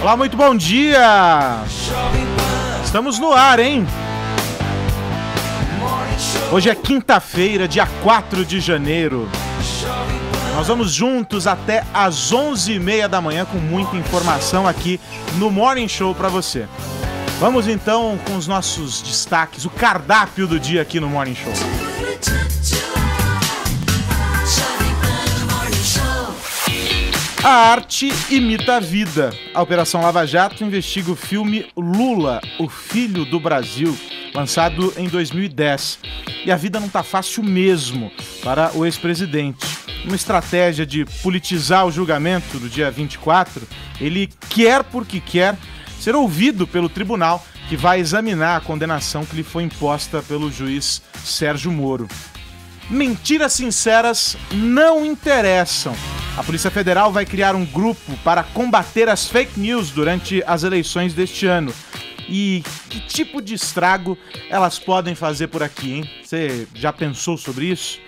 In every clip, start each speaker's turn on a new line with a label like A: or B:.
A: Olá, muito bom dia! Estamos no ar, hein? Hoje é quinta-feira, dia 4 de janeiro. Nós vamos juntos até às 11h30 da manhã com muita informação aqui no Morning Show para você. Vamos então com os nossos destaques, o cardápio do dia aqui no Morning Show. A arte imita a vida. A Operação Lava Jato investiga o filme Lula, o Filho do Brasil, lançado em 2010. E a vida não tá fácil mesmo para o ex-presidente. Uma estratégia de politizar o julgamento do dia 24, ele quer porque quer ser ouvido pelo tribunal que vai examinar a condenação que lhe foi imposta pelo juiz Sérgio Moro. Mentiras sinceras não interessam. A Polícia Federal vai criar um grupo para combater as fake news durante as eleições deste ano. E que tipo de estrago elas podem fazer por aqui, hein? Você já pensou sobre isso?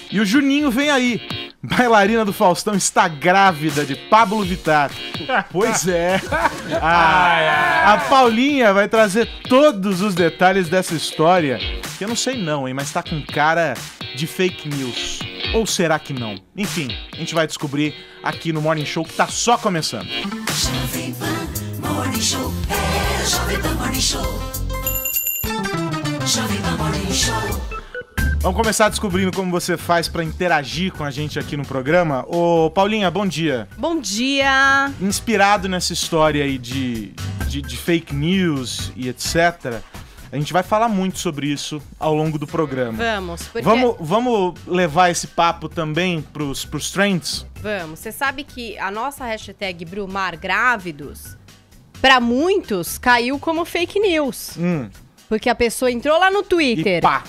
A: E o Juninho vem aí. Bailarina do Faustão está grávida de Pablo Vittar. Pois é. A Paulinha vai trazer todos os detalhes dessa história. Que eu não sei não, hein? Mas tá com cara de fake news. Ou será que não? Enfim, a gente vai descobrir aqui no Morning Show que tá só começando.
B: Jovem Pan Morning Show, Jovem Pan Morning Show. Jovem Pan Morning Show.
A: Vamos começar descobrindo como você faz pra interagir com a gente aqui no programa. Ô, Paulinha, bom dia.
C: Bom dia.
A: Inspirado nessa história aí de fake news e etc., a gente vai falar muito sobre isso ao longo do programa.
C: Vamos, porque...
A: Vamos levar esse papo também pros trends?
C: Vamos. Você sabe que a nossa hashtag Brumar Grávidos, pra muitos, caiu como fake news. Porque a pessoa entrou lá no Twitter.
A: E pá!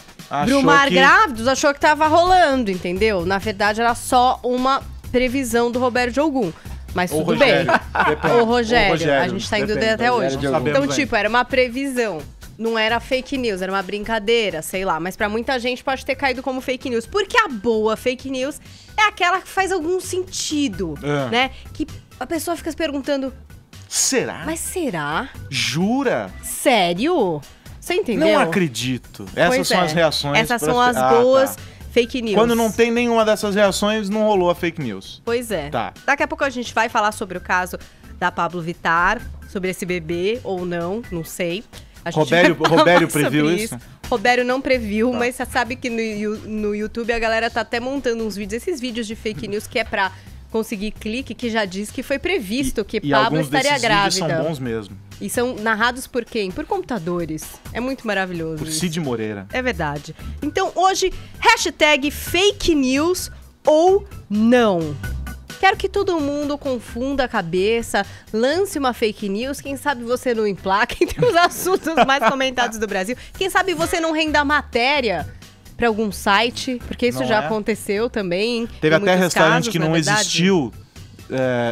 C: Brumar Grávidos achou que tava rolando, entendeu? Na verdade, era só uma previsão do Roberto Jogum. Mas
A: ou
C: tudo
A: Rogério.
C: bem. Ou Rogério. A gente tá indo
A: Depende.
C: até hoje. Então, tipo,
A: ainda.
C: era uma previsão. Não era fake news, era uma brincadeira, sei lá. Mas pra muita gente pode ter caído como fake news. Porque a boa fake news é aquela que faz algum sentido, né? Que a pessoa fica se perguntando...
A: Será?
C: Mas será?
A: Jura?
C: Sério? Você entendeu?
A: Não acredito. Essas são as reações.
C: Essas são as boas fake news.
A: Quando não tem nenhuma dessas reações, não rolou a fake news.
C: Pois é.
A: Tá.
C: Daqui a pouco a gente vai falar sobre o caso da Pablo Vittar, sobre esse bebê ou não sei. A gente
A: Robério previu isso?
C: Robério não previu, mas você sabe que no YouTube a galera tá até montando uns vídeos, esses vídeos de fake news que é pra conseguir clique, que já diz que foi previsto que Pablo estaria grávida.
A: Alguns desses vídeos são bons mesmo.
C: E são narrados por quem? Por computadores. É muito maravilhoso.
A: Por Cid Moreira.
C: É verdade. Então hoje, hashtag fake news ou não. Quero que todo mundo confunda a cabeça, lance uma fake news, quem sabe você não emplaca entre os assuntos mais comentados do Brasil. Quem sabe você não renda matéria para algum site, porque isso já aconteceu também.
A: Teve até restaurante que não existiu,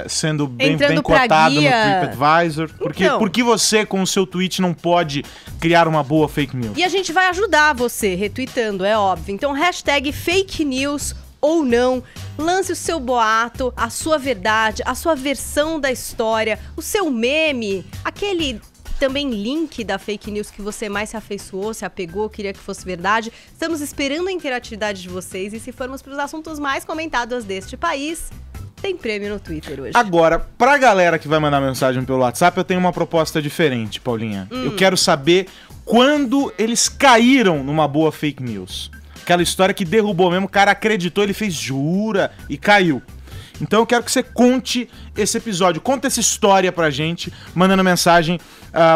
A: sendo bem cotado no TripAdvisor. Por que você, com o seu tweet, não pode criar uma boa fake news?
C: E a gente vai ajudar você, retweetando, é óbvio. Então, hashtag fake news ou não, lance o seu boato, a sua verdade, a sua versão da história, o seu meme, aquele também link da fake news que você mais se afeiçoou, se apegou, queria que fosse verdade. Estamos esperando a interatividade de vocês e se formos para os assuntos mais comentados deste país, tem prêmio no Twitter hoje. Agora,
A: pra galera que vai mandar mensagem pelo WhatsApp, eu tenho uma proposta diferente, Paulinha. Eu quero saber quando eles caíram numa boa fake news. Aquela história que derrubou mesmo, o cara acreditou, ele fez jura e caiu. Então eu quero que você conte esse episódio, conta essa história pra gente, mandando mensagem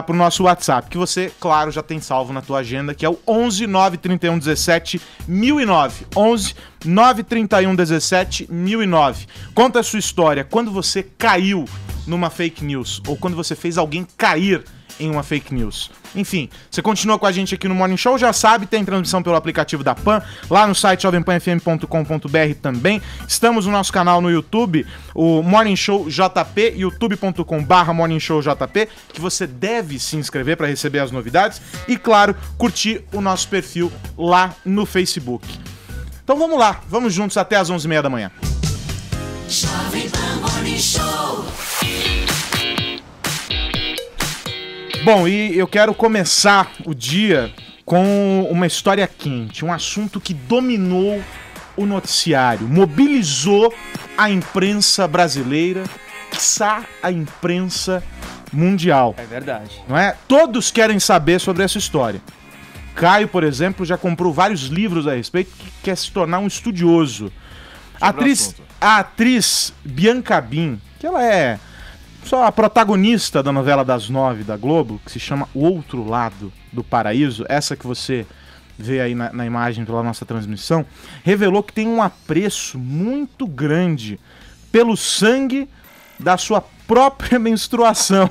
A: pro nosso WhatsApp, que você, claro, já tem salvo na tua agenda, que é o 11 931 17 1009. 11 931 17 1009. Conta a sua história, quando você caiu numa fake news, ou quando você fez alguém cair em uma fake news. Enfim, você continua com a gente aqui no Morning Show, já sabe, tem transmissão pelo aplicativo da PAN, lá no site jovempanfm.com.br também. Estamos no nosso canal no YouTube, o Morning Show JP, youtube.com/Morning Show JP, que você deve se inscrever para receber as novidades e, claro, curtir o nosso perfil lá no Facebook. Então vamos lá, vamos juntos até às 11h30 da manhã.
B: Jovem Pan Morning Show.
A: Bom, e eu quero começar o dia com uma história quente, um assunto que dominou o noticiário, mobilizou a imprensa brasileira, quiçá a imprensa mundial.
D: É verdade.
A: Não é? Todos querem saber sobre essa história. Caio, por exemplo, já comprou vários livros a respeito, que quer se tornar um estudioso. A atriz Bianca Bin, que ela é só a protagonista da novela das 9 da Globo, que se chama O Outro Lado do Paraíso, essa que você vê aí na imagem pela nossa transmissão, revelou que tem um apreço muito grande pelo sangue da sua própria menstruação.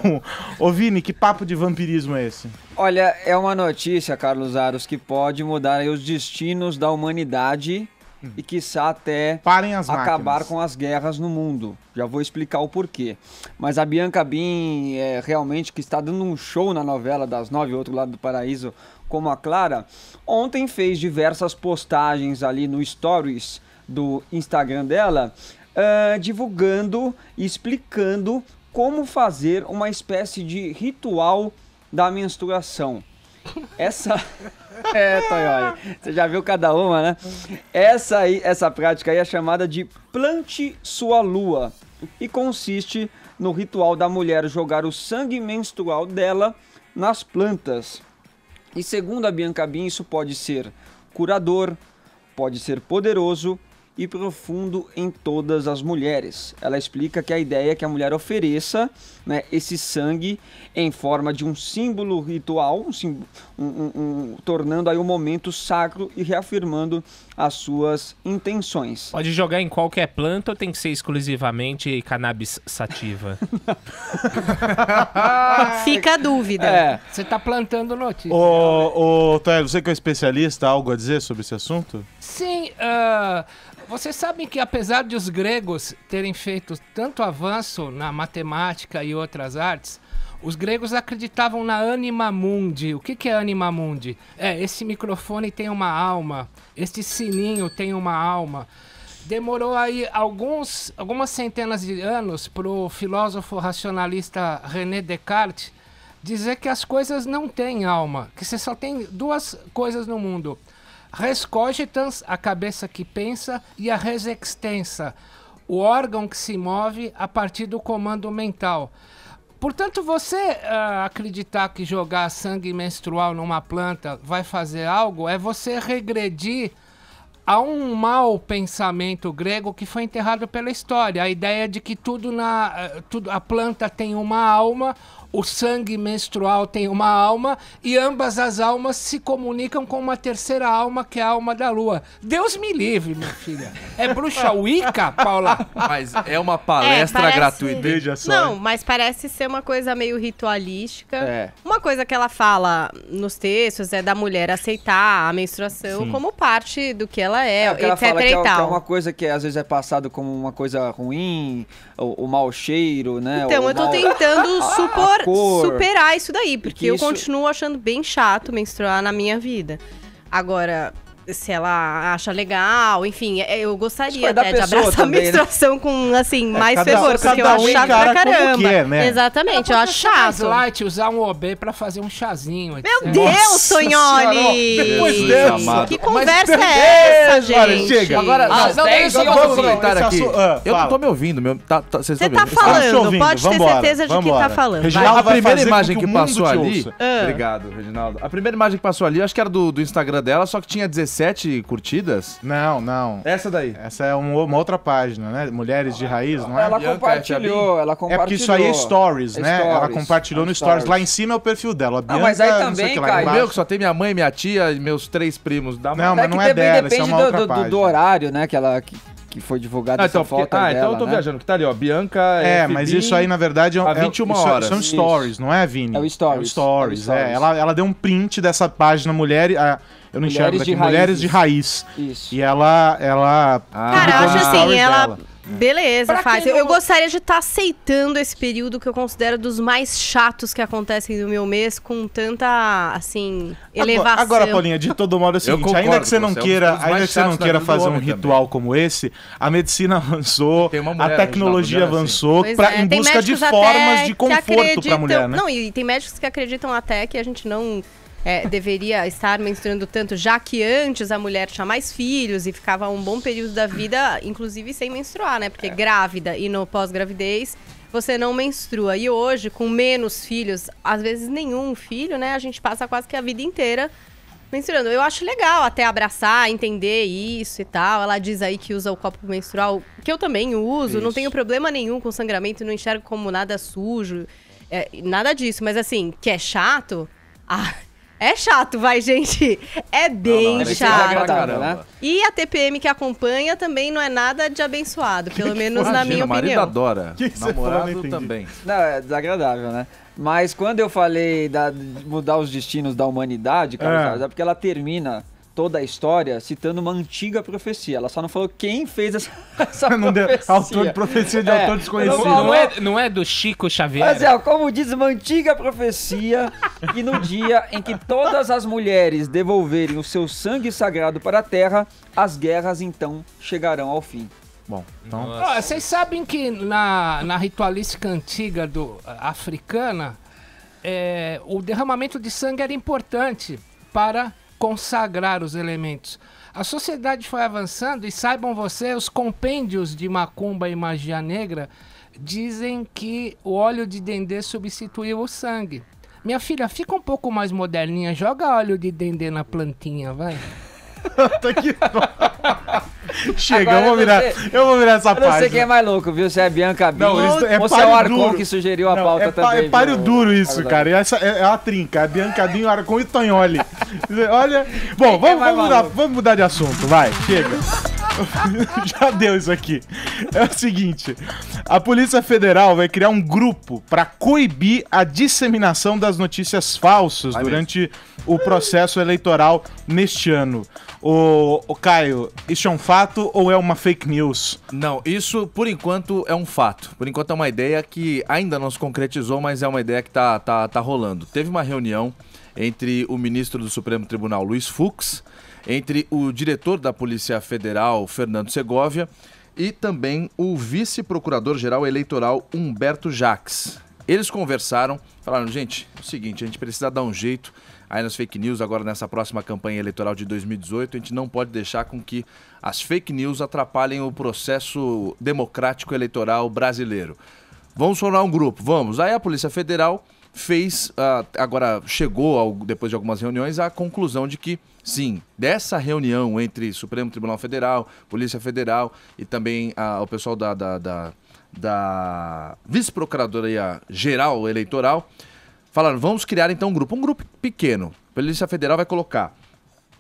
A: Ô Vini, que papo de vampirismo é esse?
D: Olha, é uma notícia, Carlos Aros, que pode mudar aí os destinos da humanidade e quiçá até
A: Parem as
D: acabar
A: máquinas.
D: com as guerras no mundo. Já vou explicar o porquê. Mas a Bianca Bin, realmente, que está dando um show na novela das 9, Outro Lado do Paraíso, como a Clara, ontem fez diversas postagens ali no Stories do Instagram dela, divulgando e explicando como fazer uma espécie de ritual da menstruação. Essa... Tonholi, você já viu cada uma, né? Essa prática aí é chamada de plante sua lua e consiste no ritual da mulher jogar o sangue menstrual dela nas plantas. E segundo a Bianca Bin, isso pode ser curador, pode ser poderoso e profundo em todas as mulheres. Ela explica que a ideia é que a mulher ofereça, né, esse sangue em forma de um símbolo ritual, tornando aí um momento sacro e reafirmando as suas intenções.
E: Pode jogar em qualquer planta ou tem que ser exclusivamente cannabis sativa?
C: Fica a dúvida.
F: Você tá plantando notícia.
A: Ô, Toel, você que é um especialista, algo a dizer sobre esse assunto?
F: Sim, vocês sabem que apesar de os gregos terem feito tanto avanço na matemática e outras artes, os gregos acreditavam na anima mundi. O que é anima mundi? Esse microfone tem uma alma, este sininho tem uma alma. Demorou aí algumas centenas de anos para o filósofo racionalista René Descartes dizer que as coisas não têm alma, que você só tem duas coisas no mundo: res cogitans, a cabeça que pensa, e a res extensa, o órgão que se move a partir do comando mental. Portanto, você acreditar que jogar sangue menstrual numa planta vai fazer algo é você regredir a um mau pensamento grego que foi enterrado pela história. A ideia de que a planta tem uma alma, o sangue menstrual tem uma alma e ambas as almas se comunicam com uma terceira alma, que é a alma da lua. Deus me livre, minha filha. É bruxa Wicca, Paula?
G: Mas é uma palestra
C: parece-
G: gratuita.
A: Veja só.
C: Não, mas parece ser uma coisa meio ritualística.
D: É.
C: Uma coisa que ela fala nos textos é da mulher aceitar a menstruação como parte do que ela é,
D: O que ela
C: etc
D: fala
C: e
D: que é
C: tal.
D: uma coisa que às vezes é passado como uma coisa ruim, o mau cheiro, né?
C: Então,
D: o
C: eu tô
D: mau-
C: tentando
D: cor.
C: superar isso daí, porque
D: que
C: eu
D: isso-
C: continuo achando bem chato menstruar na minha vida. Agora, se ela acha legal, enfim, eu
D: Isso
C: gostaria
D: vai da
C: até de
D: pessoa
C: abraçar
D: também,
C: a menstruação com, assim, mais
A: cada-
C: fervor, porque eu
A: cada
C: acho
A: um
C: chato
A: encara
C: pra
A: como
C: caramba.
A: quer, né?
C: Exatamente, eu acho
F: Mais
C: chato.
F: light, usar um OB pra fazer um chazinho. etc.
C: Meu Deus, Tonholi!
A: Depois
G: Jesus
A: dessa.
G: amado.
C: Que
G: Mas
C: conversa
G: Deus,
C: é essa,
A: olha,
C: gente?
A: chega.
G: Agora,
D: Às
G: não,
D: 10
G: só
D: e
G: vou
D: 11.
G: comentar
A: Esse
G: aqui.
A: assunto- ah,
G: Eu não
A: fala.
G: tô me ouvindo, vocês
C: Você
G: estão
C: tá
G: vendo?
A: Estamos te
C: falando,
A: ouvindo,
C: pode ter
A: vambora,
C: certeza de que
A: vambora.
C: tá falando.
A: Reginaldo
C: Vai.
G: A
A: vai
G: primeira
A: fazer
G: imagem
A: com
G: que
A: que o mundo
G: passou
A: te
G: ali.
A: ouça.
G: Obrigado, Reginaldo. A primeira imagem que passou ali, eu acho que era do Instagram dela, só que tinha 17 curtidas.
A: Não, não.
G: Essa daí.
A: Essa é uma outra página, né? Mulheres de Raiz, não é?
D: Ela
G: Bianca,
D: compartilhou, ela
A: É
D: compartilhou.
A: porque isso aí é stories, né? Ela
D: Stories,
A: compartilhou no stories. Lá em cima é o perfil dela. A Bianca,
D: mas aí
A: não
D: também,
A: sei o que, lá
D: Caio,
G: O
A: embaixo.
G: meu, que só tem minha mãe, minha tia e meus 3 primos. Dá
A: Não,
G: uma...
A: mas
D: É que
A: não é
D: também
A: dela, isso é
D: depende
A: uma outra
D: do
A: página.
D: horário, né? Que foi divulgado essa
G: então,
D: foto
G: então
D: dela,
G: eu tô
D: né?
G: viajando, que tá ali, ó. Bianca.
A: É, mas isso aí, na verdade,
G: há 21 horas.
A: são stories, não é, Vini?
D: É o stories.
A: É o stories,
D: É o stories.
A: Ela deu um print dessa página eu não enxergo
D: Mulheres
A: daqui,
D: de
A: Mulheres de
D: Raízes.
A: Raiz.
D: Isso.
A: E ela
C: Cara, eu
A: publicou
C: acho
A: no
C: assim,
A: stories
C: ela
A: dela.
C: Beleza,
F: Pra
C: faz.
F: quem não-
C: Eu gostaria de estar aceitando esse período que eu considero dos mais chatos que acontecem no meu mês, com tanta, assim, elevação.
A: Agora, Paulinha, de todo modo é o seguinte,
G: concordo
A: ainda que você
G: com
A: não
G: você, é um
A: queira,
G: dos mais
A: ainda que você não
G: chatos da
A: queira
G: vida do
A: fazer um
G: homem
A: ritual como esse, a medicina avançou,
G: Tem uma mulher,
A: a tecnologia
G: Reginaldo, mulher
A: avançou
C: Pois
A: em
C: tem
A: busca de
C: médicos
A: formas
C: até
A: de
C: que
A: conforto pra
C: acreditam-
A: mulher, né?
C: Não, e tem médicos que acreditam até que a gente não deveria estar menstruando tanto, já que antes a mulher tinha mais filhos e ficava um bom período da vida, inclusive sem menstruar, né? Porque grávida e no pós-gravidez você não menstrua. E hoje, com menos filhos, às vezes nenhum filho, né? A gente passa quase que a vida inteira menstruando. Eu acho legal até abraçar, entender isso e tal. Ela diz aí que usa o copo menstrual, que eu também uso. Não tenho problema nenhum com sangramento, não enxergo como nada sujo, nada disso. Mas assim, que é chato... é chato, vai, gente. É bem
D: deve ser
C: chato.
D: desagradável, né?
C: E a TPM que acompanha também não é nada de abençoado, pelo menos na minha
G: o marido
C: opinião.
G: adora.
A: Que você falou? Não
G: Namorado
A: entendi.
G: também.
D: Não, é desagradável, né? Mas quando eu falei de mudar os destinos da humanidade, Carlos, é porque ela termina toda a história citando uma antiga profecia. Ela só não falou quem fez essa
A: Não deu,
D: profecia.
A: autor de profecia de autor desconhecido.
D: não
E: Não é do Chico Xavier?
D: Mas como diz uma antiga profecia, que no dia em que todas as mulheres devolverem o seu sangue sagrado para a terra, as guerras então chegarão ao fim.
A: Bom, então...
F: Ó, vocês sabem que na ritualística antiga africana, o derramamento de sangue era importante para consagrar os elementos. A sociedade foi avançando e saibam vocês, os compêndios de macumba e magia negra dizem que o óleo de dendê substituiu o sangue. Minha filha, fica um pouco mais moderninha, joga óleo de dendê na plantinha, vai.
A: Tá aqui. Chega,
D: Agora
A: eu vou virar essa
D: Eu não
A: página.
D: sei quem é mais louco, viu? Se é a Bianca Bin
A: Não, isso é
D: ou se é
A: páreo
D: o Arcon
A: duro.
D: que sugeriu a
A: Não,
D: pauta também.
A: É páreo
D: viu,
A: duro isso,
D: Carlos?
A: cara. Essa é a trinca. A Biancadinho, Arcon e Tonholi. Olha. Bom,
D: Quem é mais maluco?
A: vamos mudar de assunto, vai. Chega. Já deu isso aqui. É o seguinte: a Polícia Federal vai criar um grupo para coibir a disseminação das notícias falsas durante o processo eleitoral neste ano. Ô Caio, isso é um fato ou é uma fake news?
G: Não, isso por enquanto é um fato. Por enquanto é uma ideia que ainda não se concretizou, mas é uma ideia que tá rolando. Teve uma reunião entre o ministro do Supremo Tribunal, Luiz Fux, entre o diretor da Polícia Federal, Fernando Segovia, e também o vice-procurador-geral eleitoral, Humberto Jacques. Eles conversaram, falaram, gente, é o seguinte, a gente precisa dar um jeito aí nas fake news, agora nessa próxima campanha eleitoral de 2018, a gente não pode deixar com que as fake news atrapalhem o processo democrático eleitoral brasileiro. Vamos formar um grupo, vamos. Aí a Polícia Federal fez, agora chegou, depois de algumas reuniões, à conclusão de que, sim, dessa reunião entre Supremo Tribunal Federal, Polícia Federal e também o pessoal da Vice-Procuradoria Geral Eleitoral, falaram, vamos criar então um grupo pequeno. A Polícia Federal vai colocar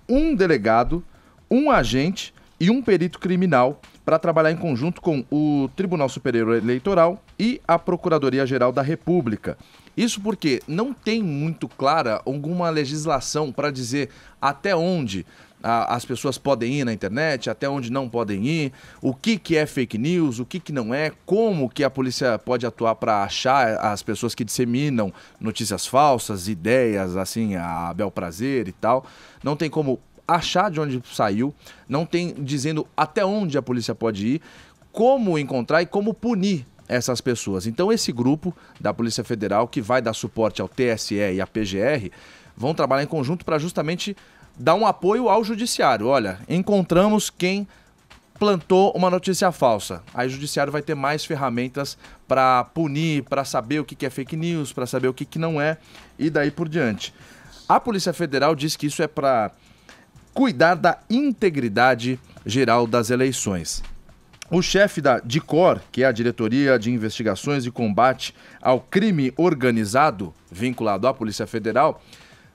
G: um delegado, um agente e um perito criminal para trabalhar em conjunto com o Tribunal Superior Eleitoral e a Procuradoria-Geral da República. Isso porque não tem muito clara alguma legislação para dizer até onde as pessoas podem ir na internet, até onde não podem ir, o que é fake news, o que não é, como que a polícia pode atuar para achar as pessoas que disseminam notícias falsas, ideias, assim, a bel prazer e tal. Não tem como achar de onde saiu, não tem dizendo até onde a polícia pode ir, como encontrar e como punir essas pessoas. Então esse grupo da Polícia Federal, que vai dar suporte ao TSE e à PGR, vão trabalhar em conjunto para justamente dar um apoio ao judiciário. Olha, encontramos quem plantou uma notícia falsa. Aí o judiciário vai ter mais ferramentas para punir, para saber o que é fake news, para saber o que não é e daí por diante. A Polícia Federal diz que isso é para cuidar da integridade geral das eleições. O chefe da DICOR, que é a Diretoria de Investigações e Combate ao Crime Organizado, vinculado à Polícia Federal,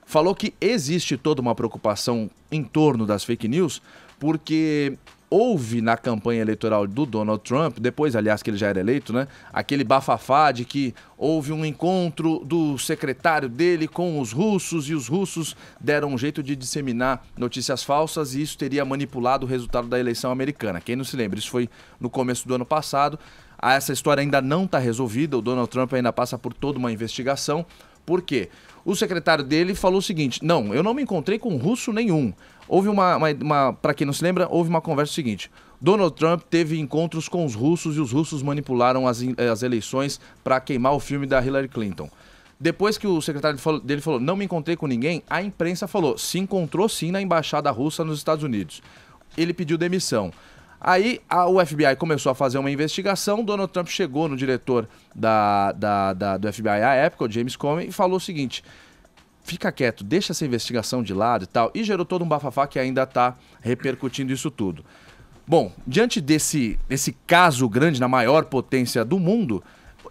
G: falou que existe toda uma preocupação em torno das fake news, porque houve na campanha eleitoral do Donald Trump, depois, aliás, que ele já era eleito, né? Aquele bafafá de que houve um encontro do secretário dele com os russos e os russos deram um jeito de disseminar notícias falsas e isso teria manipulado o resultado da eleição americana. Quem não se lembra, isso foi no começo do ano passado. Essa história ainda não está resolvida, o Donald Trump ainda passa por toda uma investigação. Por quê? O secretário dele falou o seguinte: não, eu não me encontrei com russo nenhum. Houve para quem não se lembra, houve uma conversa seguinte: Donald Trump teve encontros com os russos e os russos manipularam as eleições para queimar o filme da Hillary Clinton. Depois que o secretário dele falou, não me encontrei com ninguém, a imprensa falou, se encontrou sim na embaixada russa nos Estados Unidos. Ele pediu demissão. Aí o FBI começou a fazer uma investigação, Donald Trump chegou no diretor do FBI à época, o James Comey, e falou o seguinte: fica quieto, deixa essa investigação de lado e tal, e gerou todo um bafafá que ainda está repercutindo isso tudo. Bom, diante desse caso grande, na maior potência do mundo,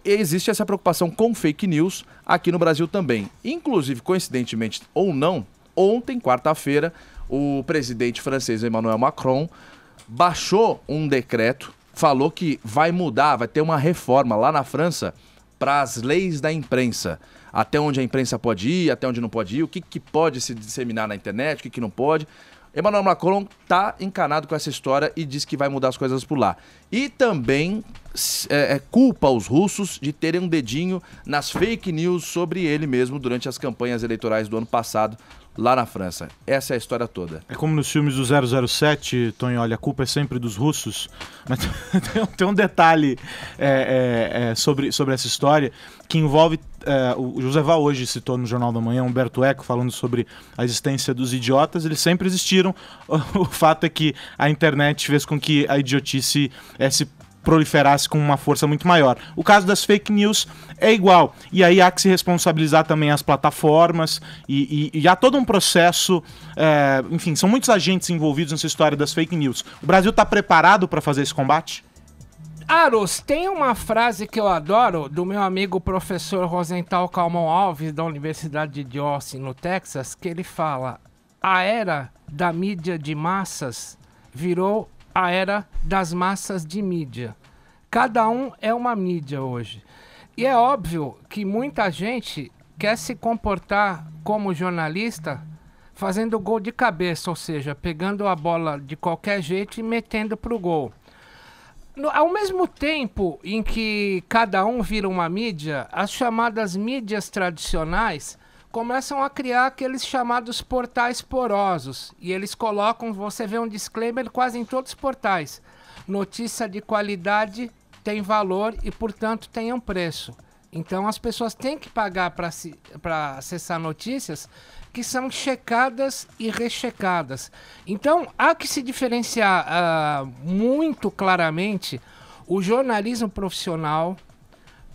G: existe essa preocupação com fake news aqui no Brasil também. Inclusive, coincidentemente ou não, ontem, quarta-feira, o presidente francês Emmanuel Macron baixou um decreto, falou que vai mudar, vai ter uma reforma lá na França para as leis da imprensa. Até onde a imprensa pode ir, até onde não pode ir, o que pode se disseminar na internet, o que não pode. Emmanuel Macron está encanado com essa história e diz que vai mudar as coisas por lá. E também culpa os russos de terem um dedinho nas fake news sobre ele mesmo durante as campanhas eleitorais do ano passado lá na França. Essa é a história toda.
A: É como nos filmes do 007, Tonho, olha, a culpa é sempre dos russos. Mas tem um detalhe sobre essa história que envolve... o José Val hoje citou no Jornal da Manhã, Humberto Eco, falando sobre a existência dos idiotas. Eles sempre existiram. O fato é que a internet fez com que a idiotice se proliferasse com uma força muito maior. O caso das fake news é igual. E aí há que se responsabilizar também as plataformas e há todo um processo... enfim, são muitos agentes envolvidos nessa história das fake news. O Brasil está preparado para fazer esse combate?
F: Aros, tem uma frase que eu adoro do meu amigo professor Rosenthal Calmon Alves, da Universidade de Austin, no Texas, que ele fala: a era da mídia de massas virou a era das massas de mídia. Cada um é uma mídia hoje. E é óbvio que muita gente quer se comportar como jornalista fazendo gol de cabeça, ou seja, pegando a bola de qualquer jeito e metendo pro gol. Ao mesmo tempo em que cada um vira uma mídia, as chamadas mídias tradicionais começam a criar aqueles chamados portais porosos. E eles colocam, você vê um disclaimer quase em todos os portais: notícia de qualidade tem valor e, portanto, tem um preço. Então as pessoas têm que pagar para acessar notícias que são checadas e rechecadas. Então há que se diferenciar muito claramente o jornalismo profissional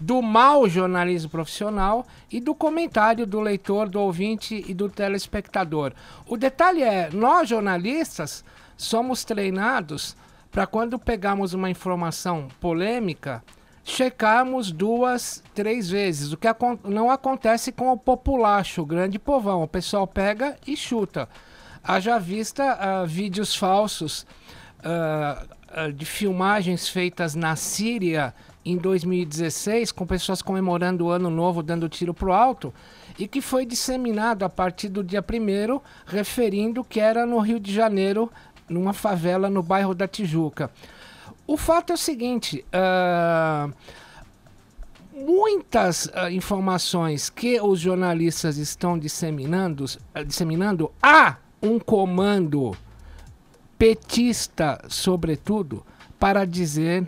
F: do mau jornalismo profissional e do comentário do leitor, do ouvinte e do telespectador. O detalhe é, nós jornalistas somos treinados para, quando pegarmos uma informação polêmica, checarmos 2, 3 vezes, o que não acontece com o populacho, o grande povão. O pessoal pega e chuta. Haja vista vídeos falsos de filmagens feitas na Síria em 2016, com pessoas comemorando o Ano Novo, dando tiro pro alto, e que foi disseminado a partir do dia 1º, referindo que era no Rio de Janeiro, numa favela no bairro da Tijuca. O fato é o seguinte: muitas informações que os jornalistas estão disseminando, há um comando petista, sobretudo, para dizer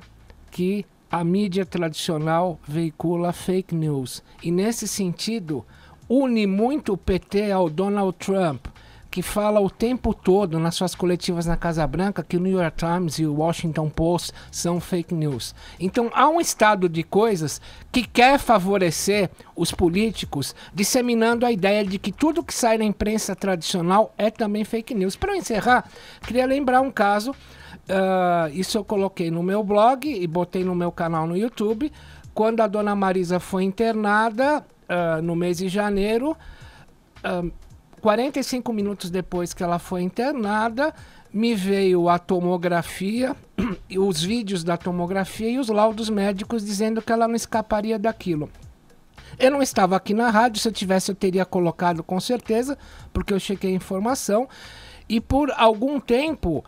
F: que a mídia tradicional veicula fake news. E, nesse sentido, une muito o PT ao Donald Trump, que fala o tempo todo nas suas coletivas na Casa Branca que o New York Times e o Washington Post são fake news. Então há um estado de coisas que quer favorecer os políticos, disseminando a ideia de que tudo que sai na imprensa tradicional é também fake news. Para eu encerrar, queria lembrar um caso, isso eu coloquei no meu blog e botei no meu canal no YouTube, quando a dona Marisa foi internada no mês de janeiro. 45 minutos depois que ela foi internada, me veio a tomografia, os vídeos da tomografia e os laudos médicos dizendo que ela não escaparia daquilo. Eu não estava aqui na rádio, se eu tivesse eu teria colocado com certeza, porque eu chequei a informação. E por algum tempo,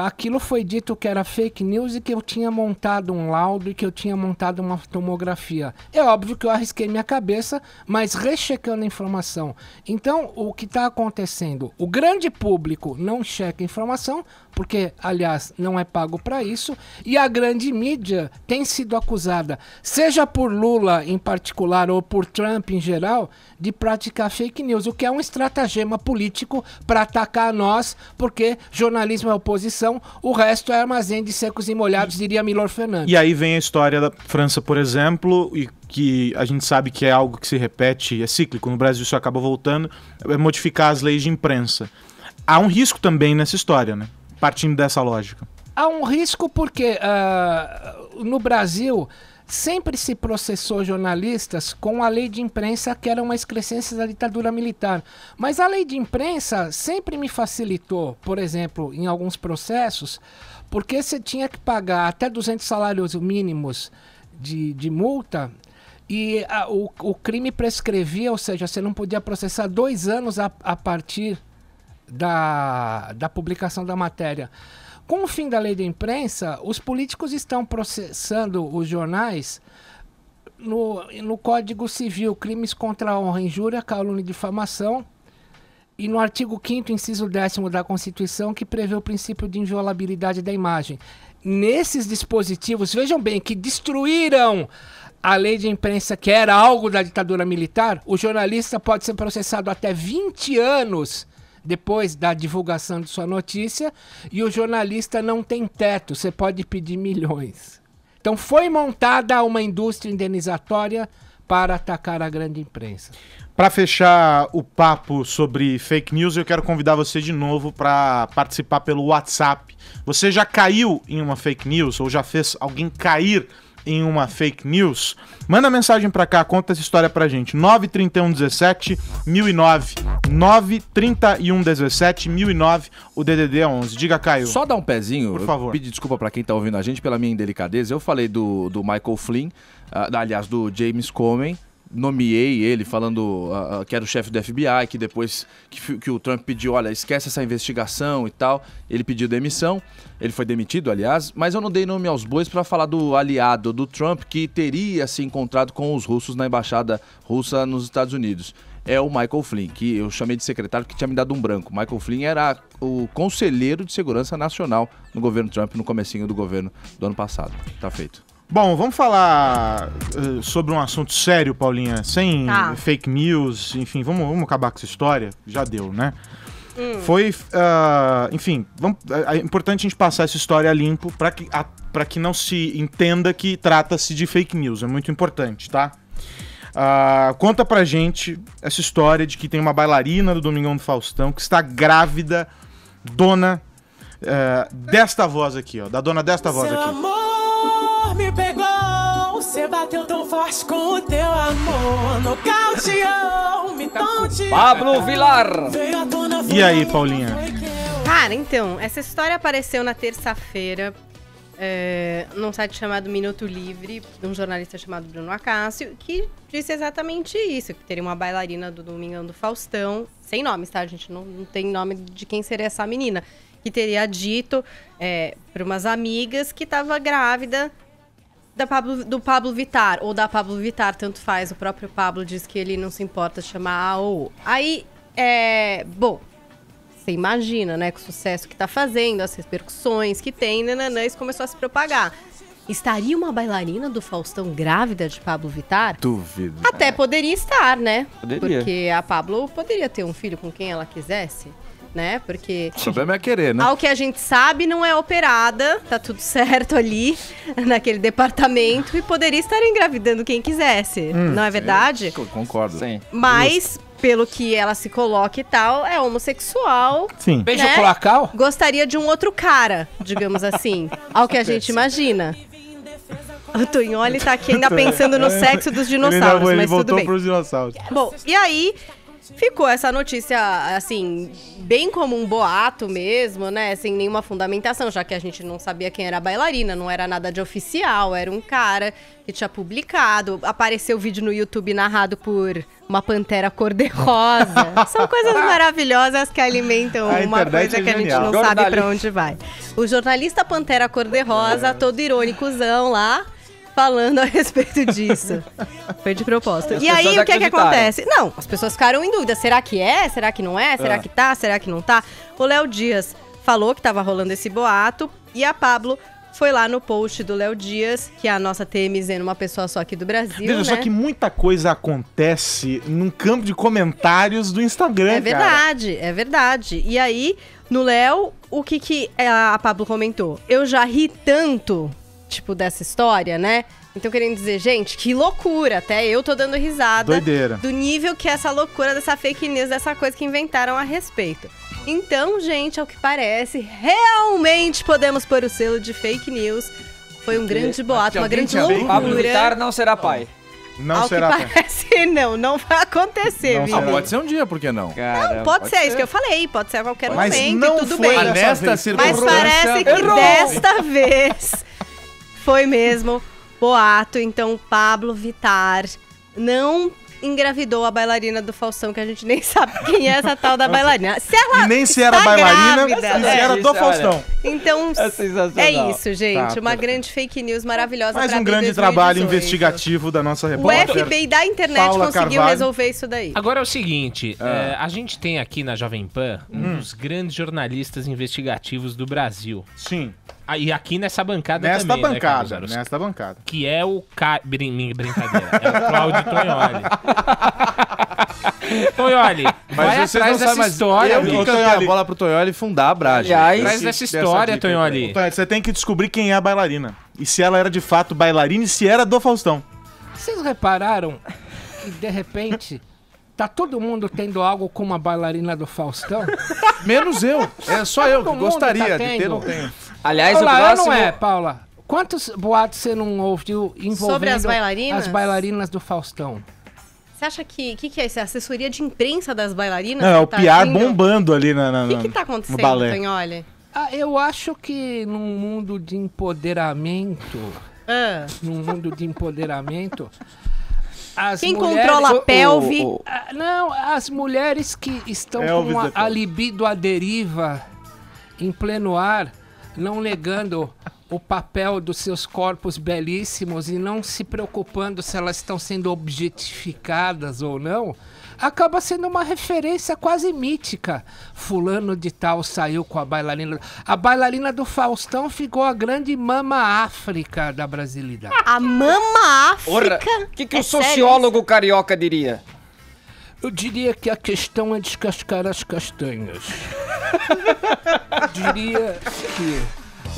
F: aquilo foi dito que era fake news e que eu tinha montado um laudo e que eu tinha montado uma tomografia. É óbvio que eu arrisquei minha cabeça, mas rechecando a informação. Então, o que está acontecendo? O grande público não checa a informação, porque, aliás, não é pago para isso, e a grande mídia tem sido acusada, seja por Lula em particular ou por Trump em geral, de praticar fake news, o que é um estratagema político para atacar nós, porque jornalismo é oposição, o resto é armazém de secos e molhados, diria Milor Fernandes.
A: E aí vem a história da França, por exemplo, e que a gente sabe que é algo que se repete, é cíclico, no Brasil isso acaba voltando, é modificar as leis de imprensa. Há um risco também nessa história, né? Partindo dessa lógica.
F: Há um risco porque no Brasil sempre se processou jornalistas com a lei de imprensa, que era uma excrescência da ditadura militar. Mas a lei de imprensa sempre me facilitou, por exemplo, em alguns processos, porque você tinha que pagar até 200 salários mínimos de multa e o crime prescrevia, ou seja, você não podia processar 2 anos a partir da publicação da matéria. Com o fim da lei da imprensa, os políticos estão processando os jornais no Código Civil, crimes contra a honra, injúria, calúnia e difamação, e no artigo 5º, inciso 10º da Constituição, que prevê o princípio de inviolabilidade da imagem. Nesses dispositivos, vejam bem, que destruíram a lei de imprensa, que era algo da ditadura militar, o jornalista pode ser processado até 20 anos depois da divulgação de sua notícia, e o jornalista não tem teto, você pode pedir milhões. Então foi montada uma indústria indenizatória para atacar a grande imprensa.
A: Para fechar o papo sobre fake news, eu quero convidar você de novo para participar pelo WhatsApp. Você já caiu em uma fake news ou já fez alguém cair em uma fake news? Manda mensagem pra cá, conta essa história pra gente. 931 17 1009. 931 17 1009. O DDD é 11. Diga, Caio.
G: Só dar um pezinho,
A: por favor.
G: Pedir desculpa pra quem tá ouvindo a gente pela minha indelicadeza. Eu falei do Michael Flynn, aliás, do James Comey. Nomeei ele falando que era o chefe do FBI, que depois que o Trump pediu, olha, esquece essa investigação e tal, ele pediu demissão, ele foi demitido, aliás, mas eu não dei nome aos bois para falar do aliado do Trump que teria se encontrado com os russos na embaixada russa nos Estados Unidos. É o Michael Flynn, que eu chamei de secretário porque tinha me dado um branco. Michael Flynn era o conselheiro de segurança nacional no governo Trump, no comecinho do governo do ano passado. Tá feito.
A: Bom, vamos falar sobre um assunto sério, Paulinha, sem fake news, enfim, vamos acabar com essa história, já deu, né? Foi, enfim, é importante a gente passar essa história a limpo para que não se entenda que trata-se de fake news, é muito importante, tá? Conta pra gente essa história de que tem uma bailarina do Domingão do Faustão que está grávida, dona desta voz aqui, ó, da dona desta voz aqui.
H: Me pegou, você bateu tão forte com o teu amor, nocauteou, me tonteou.
D: Pablo Vilar.
A: E aí, Paulinha?
C: Cara, então, essa história apareceu na terça-feira num site chamado Minuto Livre, de um jornalista chamado Bruno Acácio, que disse exatamente isso, que teria uma bailarina do Domingão do Faustão, sem nomes, tá? A gente não tem nome de quem seria essa menina, que teria dito para umas amigas que estava grávida do Pablo Vittar, ou da Pablo Vittar, tanto faz. O próprio Pablo diz que ele não se importa de chamar a ou. Aí, bom, você imagina, né, com o sucesso que tá fazendo, as repercussões que tem, nananã, isso começou a se propagar. Estaria uma bailarina do Faustão grávida de Pablo Vittar?
G: Duvido.
C: Até poderia estar, né?
D: Poderia.
C: Porque a Pablo poderia ter um filho com quem ela quisesse, né? Porque
G: O problema é querer, né?
C: ao que a gente sabe, não é operada, tá tudo certo ali, naquele departamento, e poderia estar engravidando quem quisesse, não é verdade?
G: Eu concordo.
D: Sim.
C: Mas, pelo que ela se coloca e tal, é homossexual,
A: Sim.
F: Beijo
C: né?
F: colacal?
C: Gostaria de um outro cara, digamos assim, ao que a gente imagina. O Tonholi tá aqui ainda pensando no sexo dos dinossauros,
A: ele
C: mas tudo
A: voltou
C: bem.
A: pros dinossauros.
C: Bom, e aí, ficou essa notícia, assim, bem como um boato mesmo, né? Sem nenhuma fundamentação, já que a gente não sabia quem era a bailarina, não era nada de oficial, era um cara que tinha publicado. Apareceu o vídeo no YouTube narrado por uma pantera cor-de-rosa. São coisas maravilhosas que alimentam
A: A
C: uma
A: internet
C: coisa
A: é
C: que a gente
A: genial.
C: não sabe pra onde vai. O jornalista Pantera Cor-de-Rosa, todo irônicozão lá, falando a respeito disso. Foi de propósito.
D: As
C: E aí,
D: pessoas
C: o que é que
D: acreditaram.
C: acontece? Não, as pessoas ficaram em dúvida. Será que é? Será que não é? Será que tá? Será que não tá? O Léo Dias falou que tava rolando esse boato. E a Pablo foi lá no post do Léo Dias, que é a nossa TMZ numa pessoa só aqui do Brasil,
A: Veja
C: né?
A: só que muita coisa acontece num campo de comentários do Instagram,
C: É verdade, é verdade. E aí, no Léo, o que a Pablo comentou? Eu já ri tanto, tipo, dessa história, né? Então, querendo dizer, gente, que loucura. Até eu tô dando risada.
A: Doideira.
C: Do nível que é essa loucura dessa fake news, dessa coisa que inventaram a respeito. Então, gente, ao que parece, realmente podemos pôr o selo de fake news. Foi um grande boato, uma grande
D: Pablo Vittar
C: loucura.
D: não será pai.
A: Não
C: Ao que
A: será.
C: parece, não vai acontecer,
A: Não
C: viu?
A: será.
G: Pode ser um dia, por que não?
D: Cara,
C: Pode ser, isso que eu falei, pode ser a qualquer
A: Mas
C: momento
A: não
C: e tudo
A: foi
C: bem.
A: dessa
G: Nesta
A: vez.
C: Mas
G: circunstância.
C: parece que
G: Errou!
C: desta vez foi mesmo boato. Então, Pablo Vittar não engravidou a bailarina do Faustão, que a gente nem sabe quem é essa tal da bailarina. Se ela
A: E nem se era
C: está
A: bailarina,
C: grávida,
A: e se
C: né?
A: era do
D: Isso,
A: Faustão.
C: Então,
D: É sensacional.
C: é isso, gente.
A: Tá,
C: Uma
A: tá.
C: grande fake news maravilhosa.
A: Mais
C: pra
A: um
C: abrir
A: grande
C: 2018.
A: trabalho investigativo da nossa
C: O
A: repórter.
C: FBI da internet
A: Paula
C: conseguiu
A: Carvalho.
C: resolver isso daí.
E: Agora é o seguinte, a gente tem aqui na Jovem Pan um dos grandes jornalistas investigativos do Brasil.
A: Sim,
E: E aqui nessa bancada
A: nesta
E: também, né,
A: bancada,
E: Carlos Aros?
A: nesta bancada.
E: Que é o... Brincadeira. É o Cláudio Tonholi. Tonholi, vai
G: Mas vocês
E: atrás
G: não
E: dessa
G: sabem, mas
E: história,
G: eu que
E: amigo.
G: cantei a bola pro Tonholi fundar a Brage.
D: Aliás,
E: Atrás dessa história, Tonholi.
A: Então, você tem que descobrir quem é a bailarina. E se ela era de fato bailarina e se era do Faustão.
F: Vocês repararam que, de repente, tá todo mundo tendo algo com uma bailarina do Faustão?
G: Menos eu. É só eu que
F: Todo mundo
G: gostaria
F: tá
G: de ter,
F: tendo.
G: não tenho.
D: aliás,
F: Olha
D: o
F: lá,
D: próximo...
F: não é, Paula? Quantos boatos você não ouviu envolvendo
C: Sobre as bailarinas?
F: as bailarinas do Faustão?
C: Você acha que é isso? É a assessoria de imprensa das bailarinas?
A: Não, é o
C: que tá
A: PR
C: agindo?
A: bombando ali na
C: O que tá acontecendo,
A: no balé.
C: Tonholi?
F: Eu acho que num mundo de empoderamento,
C: Ah,
F: as
C: quem
F: mulheres...
C: controla a pelve?
F: Não, as mulheres que estão
A: Elvis
F: com a
A: Defante.
F: libido à deriva, em pleno ar, não negando o papel dos seus corpos belíssimos e não se preocupando se elas estão sendo objetificadas ou não, acaba sendo uma referência quase mítica. Fulano de tal saiu com a bailarina. A bailarina do Faustão ficou a grande mama África da brasilidade.
C: A mama
D: Porra,
C: África?
D: o que
C: É
D: o
C: sério
D: sociólogo carioca diria?
F: Eu diria que a questão é descascar as castanhas. Eu diria que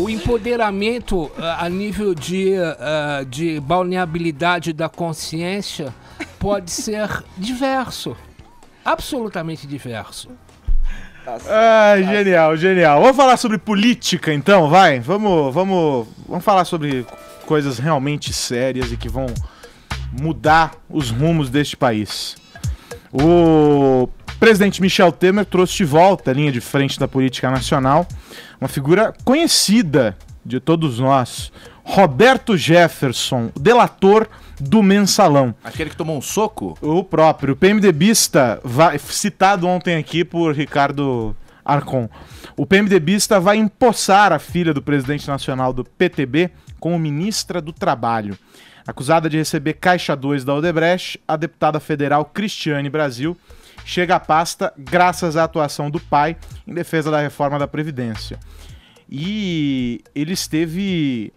F: o empoderamento a nível de balneabilidade da consciência pode ser diverso. Absolutamente diverso.
A: Ah, genial, genial. Vamos falar sobre política então, vai? Vamos falar sobre coisas realmente sérias e que vão mudar os rumos deste país. O presidente Michel Temer trouxe de volta a linha de frente da política nacional uma figura conhecida de todos nós, Roberto Jefferson, delator do Mensalão.
G: Aquele que tomou um soco?
A: O próprio, PMDBista, citado ontem aqui por Ricardo Arcon. O PMDBista vai empossar a filha do presidente nacional do PTB como ministra do Trabalho. Acusada de receber caixa 2 da Odebrecht, a deputada federal Cristiane Brasil chega à pasta graças à atuação do pai em defesa da reforma da Previdência. E ele esteve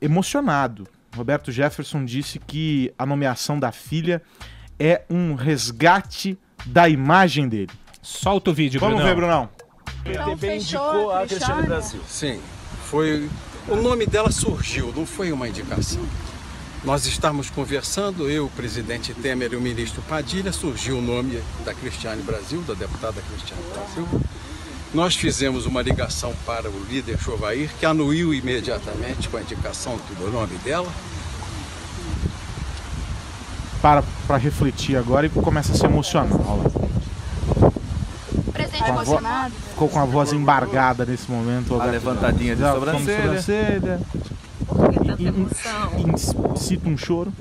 A: emocionado. Roberto Jefferson disse que a nomeação da filha é um resgate da imagem dele.
E: Solta o vídeo,
A: Vamos
E: Brunão.
A: ver, Brunão.
I: PTB indicou a Cristiane Brasil. Sim, foi. O nome dela surgiu, não foi uma indicação. Nós estávamos conversando, eu, o presidente Temer e o ministro Padilha, surgiu o nome da Cristiane Brasil, da deputada Cristiane Brasil. Nós fizemos uma ligação para o líder Chovair, que anuiu imediatamente com a indicação do nome dela.
A: para refletir agora e começa a se emocionar. Olha lá.
J: Presente emocionado.
A: Ficou com a voz embargada nesse momento.
G: A levantadinha de sobrancelha.
J: Por que tanta emoção?
A: Cita um choro.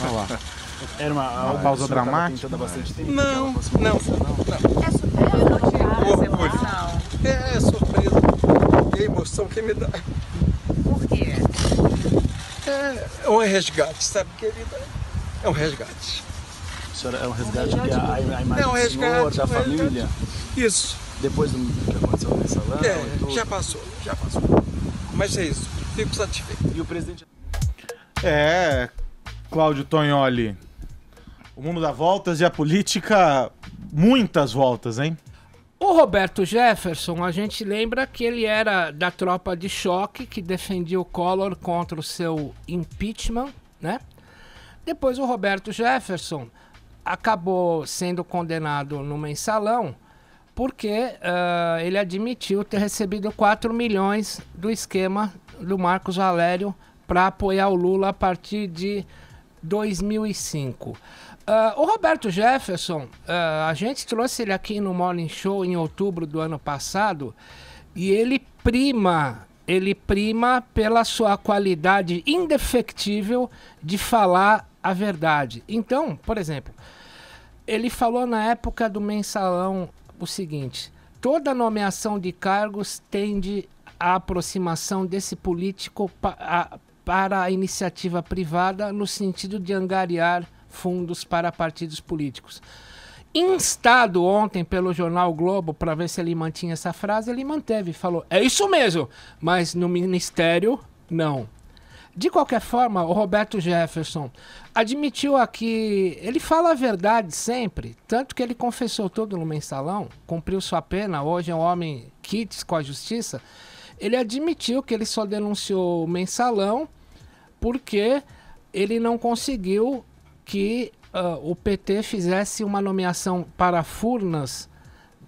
A: Olha lá.
K: Era uma
A: pausa dramática.
I: Não.
J: É surpresa?
I: Orgulho. É surpresa. E a emoção que me dá.
J: Por quê?
I: É um resgate, sabe, querida? É um resgate.
K: É um resgate que a imagem
I: É um
K: do senhor,
I: resgate,
K: da
I: um
K: família,
I: resgate. Isso.
K: depois do que aconteceu no mensalão.
I: Já passou. Mas é isso, fico satisfeito.
K: E o presidente...
A: Cláudio Tognoli, o mundo dá voltas e a política, muitas voltas, hein?
F: O Roberto Jefferson, a gente lembra que ele era da tropa de choque que defendia o Collor contra o seu impeachment, né? Depois o Roberto Jefferson acabou sendo condenado no mensalão porque ele admitiu ter recebido 4 milhões do esquema do Marcos Valério para apoiar o Lula a partir de 2005. O Roberto Jefferson, a gente trouxe ele aqui no Morning Show em outubro do ano passado e ele prima pela sua qualidade indefectível de falar a verdade. Então, por exemplo, ele falou na época do mensalão o seguinte: toda nomeação de cargos tende à aproximação desse político para a iniciativa privada no sentido de angariar fundos para partidos políticos. Instado ontem pelo jornal o Globo para ver se ele mantinha essa frase, ele manteve, falou, é isso mesmo, mas no ministério, não. De qualquer forma, o Roberto Jefferson admitiu aqui, ele fala a verdade sempre, tanto que ele confessou tudo no mensalão, cumpriu sua pena, hoje é um homem quites com a justiça. Ele admitiu que ele só denunciou o mensalão porque ele não conseguiu que o PT fizesse uma nomeação para Furnas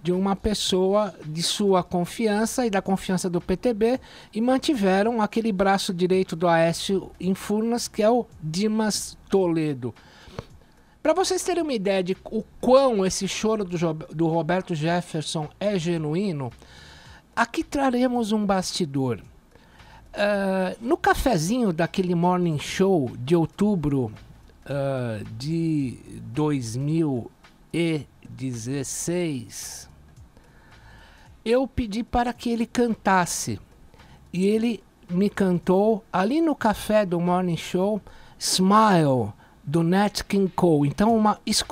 F: de uma pessoa de sua confiança e da confiança do PTB e mantiveram aquele braço direito do Aécio em Furnas, que é o Dimas Toledo. Para vocês terem uma ideia de o quão esse choro do Roberto Jefferson é genuíno, aqui traremos um bastidor. No cafezinho daquele Morning Show de outubro de 2016, eu pedi para que ele cantasse. E ele me cantou ali no café do Morning Show Smile, do Nat King Cole. Então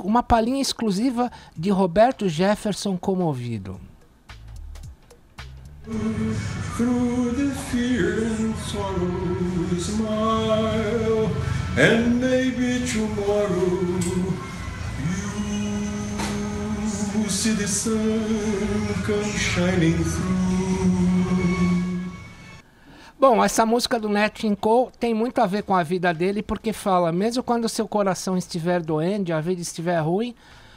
F: uma palhinha exclusiva de Roberto Jefferson comovido.
L: Through the fear and sorrow, smile, and maybe tomorrow you see the sun come shining through.
F: Bom, essa música do Nat King Cole tem muito a ver com a vida dele, porque fala, mesmo quando o seu coração estiver doente, a vida estiver ruim,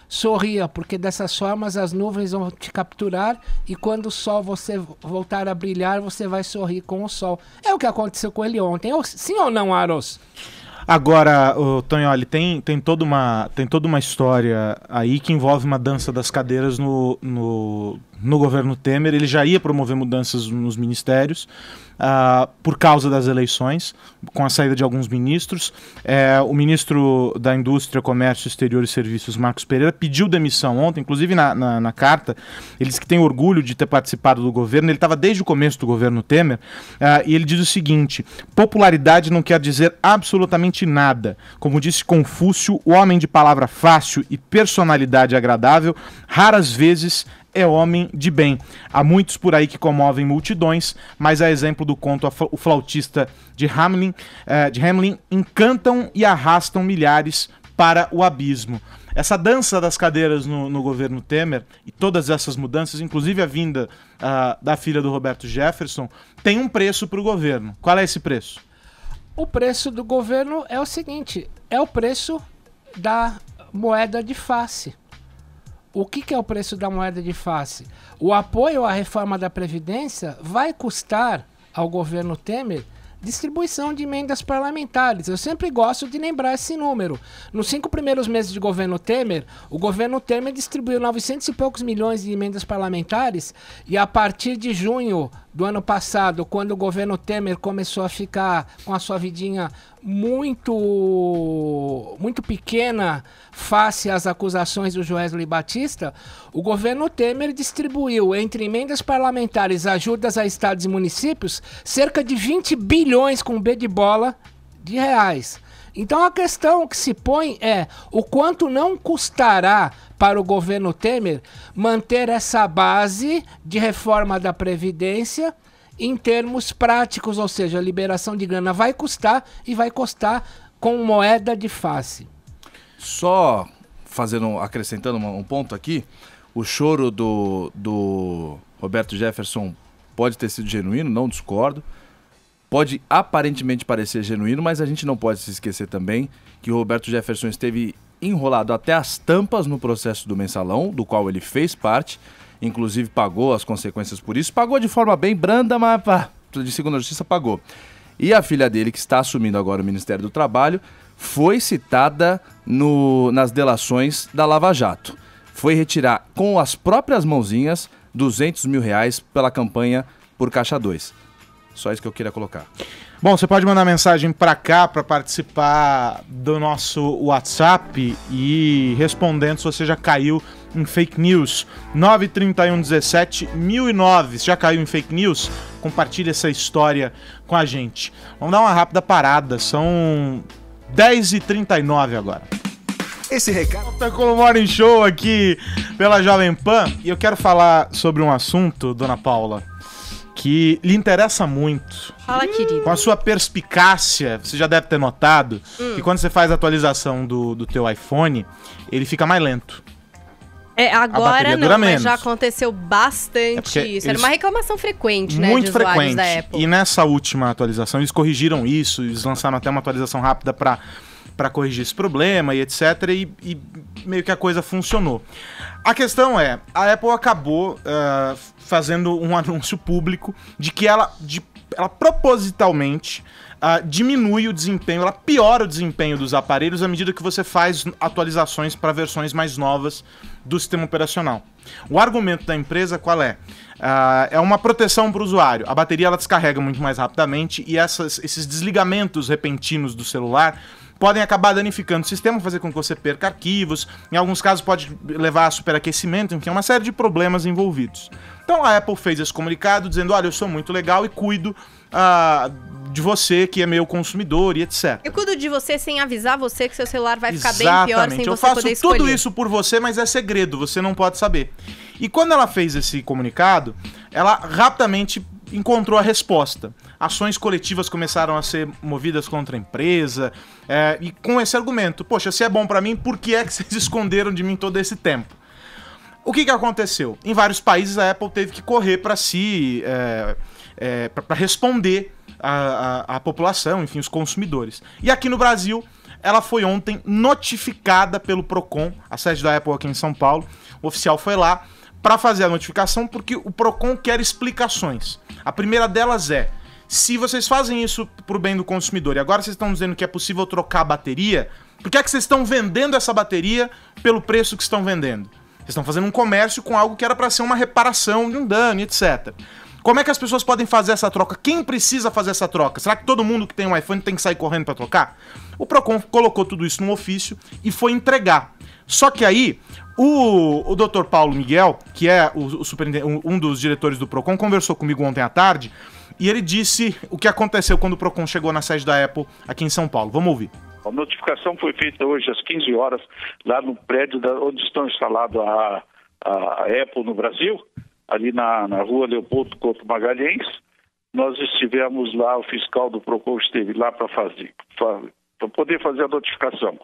F: sorria, porque dessas formas as nuvens vão te capturar e quando o sol você voltar a brilhar, você vai sorrir com o sol. É o que aconteceu com ele ontem. Sim ou não, Aros?
A: Agora, Tognoli, tem toda uma história aí que envolve uma dança das cadeiras no governo Temer. Ele já ia promover mudanças nos ministérios por causa das eleições, com a saída de alguns ministros. O ministro da Indústria, Comércio Exterior e Serviços, Marcos Pereira, pediu demissão ontem, inclusive na carta. Ele disse que tem orgulho de ter participado do governo. Ele estava desde o começo do governo Temer, e ele diz o seguinte: popularidade não quer dizer absolutamente nada. Como disse Confúcio, o homem de palavra fácil e personalidade agradável, raras vezes é homem de bem. Há muitos por aí que comovem multidões, mas a exemplo do conto O Flautista de Hamelin, encantam e arrastam milhares para o abismo. Essa dança das cadeiras no governo Temer e todas essas mudanças, inclusive a vinda da filha do Roberto Jefferson, tem um preço para o governo. Qual é esse preço?
F: O preço do governo é o seguinte, é o preço da moeda de face. O que é o preço da moeda de face? O apoio à reforma da Previdência vai custar ao governo Temer distribuição de emendas parlamentares. Eu sempre gosto de lembrar esse número. Nos 5 primeiros meses de governo Temer, o governo Temer distribuiu 900 e poucos milhões de emendas parlamentares, e a partir de junho do ano passado, quando o governo Temer começou a ficar com a sua vidinha muito pequena face às acusações do Joesley Batista, o governo Temer distribuiu, entre emendas parlamentares e ajudas a estados e municípios, cerca de 20 bilhões com B de bola de reais. Então a questão que se põe é o quanto não custará para o governo Temer manter essa base de reforma da Previdência em termos práticos, ou seja, a liberação de grana vai custar e vai custar com moeda de face.
G: Só acrescentando um ponto aqui, o choro do Roberto Jefferson pode ter sido genuíno, não discordo. Pode aparentemente parecer genuíno, mas a gente não pode se esquecer também que o Roberto Jefferson esteve enrolado até as tampas no processo do Mensalão, do qual ele fez parte, inclusive pagou as consequências por isso, pagou de forma bem branda, mas de segundo a justiça pagou. E a filha dele, que está assumindo agora o Ministério do Trabalho, foi citada nas delações da Lava Jato. Foi retirar com as próprias mãozinhas 200 mil reais pela campanha por Caixa 2. Só isso que eu queria colocar.
A: Bom, você pode mandar mensagem para cá para participar do nosso WhatsApp e respondendo se você já caiu em fake news. 931 17 1009. Se já caiu em fake news, compartilhe essa história com a gente. Vamos dar uma rápida parada. São 10h39 agora.
M: Esse recado...
A: Espetacular Morning Show aqui pela Jovem Pan. E eu quero falar sobre um assunto, dona Paula, que lhe interessa muito.
C: Fala, querido.
A: Com a sua perspicácia, você já deve ter notado que quando você faz a atualização do teu iPhone, ele fica mais lento.
C: Agora não, mas já aconteceu bastante isso. Era uma reclamação frequente, né?
A: Muito
C: de usuários
A: frequente.
C: Da Apple.
A: E nessa última atualização, eles corrigiram isso, eles lançaram até uma atualização rápida para corrigir esse problema e etc. E meio que a coisa funcionou. A questão é, a Apple acabou fazendo um anúncio público de que ela propositalmente diminui o desempenho, ela piora o desempenho dos aparelhos à medida que você faz atualizações para versões mais novas do sistema operacional. O argumento da empresa qual é? É uma proteção para o usuário. A bateria ela descarrega muito mais rapidamente e esses desligamentos repentinos do celular podem acabar danificando o sistema, fazer com que você perca arquivos, em alguns casos pode levar a superaquecimento, enfim, uma série de problemas envolvidos. Então a Apple fez esse comunicado dizendo, olha, eu sou muito legal e cuido de você, que é meu consumidor e etc.
C: Eu cuido de você sem avisar você que seu celular vai ficar
A: Exatamente.
C: bem pior sem
A: eu
C: você poder escolher.
A: Eu faço tudo isso por você, mas é segredo, você não pode saber. E quando ela fez esse comunicado, ela rapidamente encontrou a resposta. Ações coletivas começaram a ser movidas contra a empresa, e com esse argumento, poxa, se é bom pra mim, por que é que vocês esconderam de mim todo esse tempo? O que aconteceu? Em vários países a Apple teve que correr para para responder a população, enfim, os consumidores. E aqui no Brasil, ela foi ontem notificada pelo Procon, a sede da Apple aqui em São Paulo, o oficial foi lá para fazer a notificação porque o Procon quer explicações. A primeira delas é, se vocês fazem isso pro bem do consumidor e agora vocês estão dizendo que é possível trocar a bateria, por que é que vocês estão vendendo essa bateria pelo preço que estão vendendo? Vocês estão fazendo um comércio com algo que era para ser uma reparação de um dano, etc. Como é que as pessoas podem fazer essa troca? Quem precisa fazer essa troca? Será que todo mundo que tem um iPhone tem que sair correndo para trocar? O Procon colocou tudo isso num ofício e foi entregar. Só que aí, o Dr. Paulo Miguel, que é um dos diretores do Procon, conversou comigo ontem à tarde e ele disse o que aconteceu quando o Procon chegou na sede da Apple aqui em São Paulo. Vamos ouvir.
N: A notificação foi feita hoje às 15 horas, lá no prédio onde estão instalados a Apple no Brasil, ali na rua Leopoldo Couto Magalhães. Nós estivemos lá, o fiscal do Procon esteve lá para poder fazer a notificação.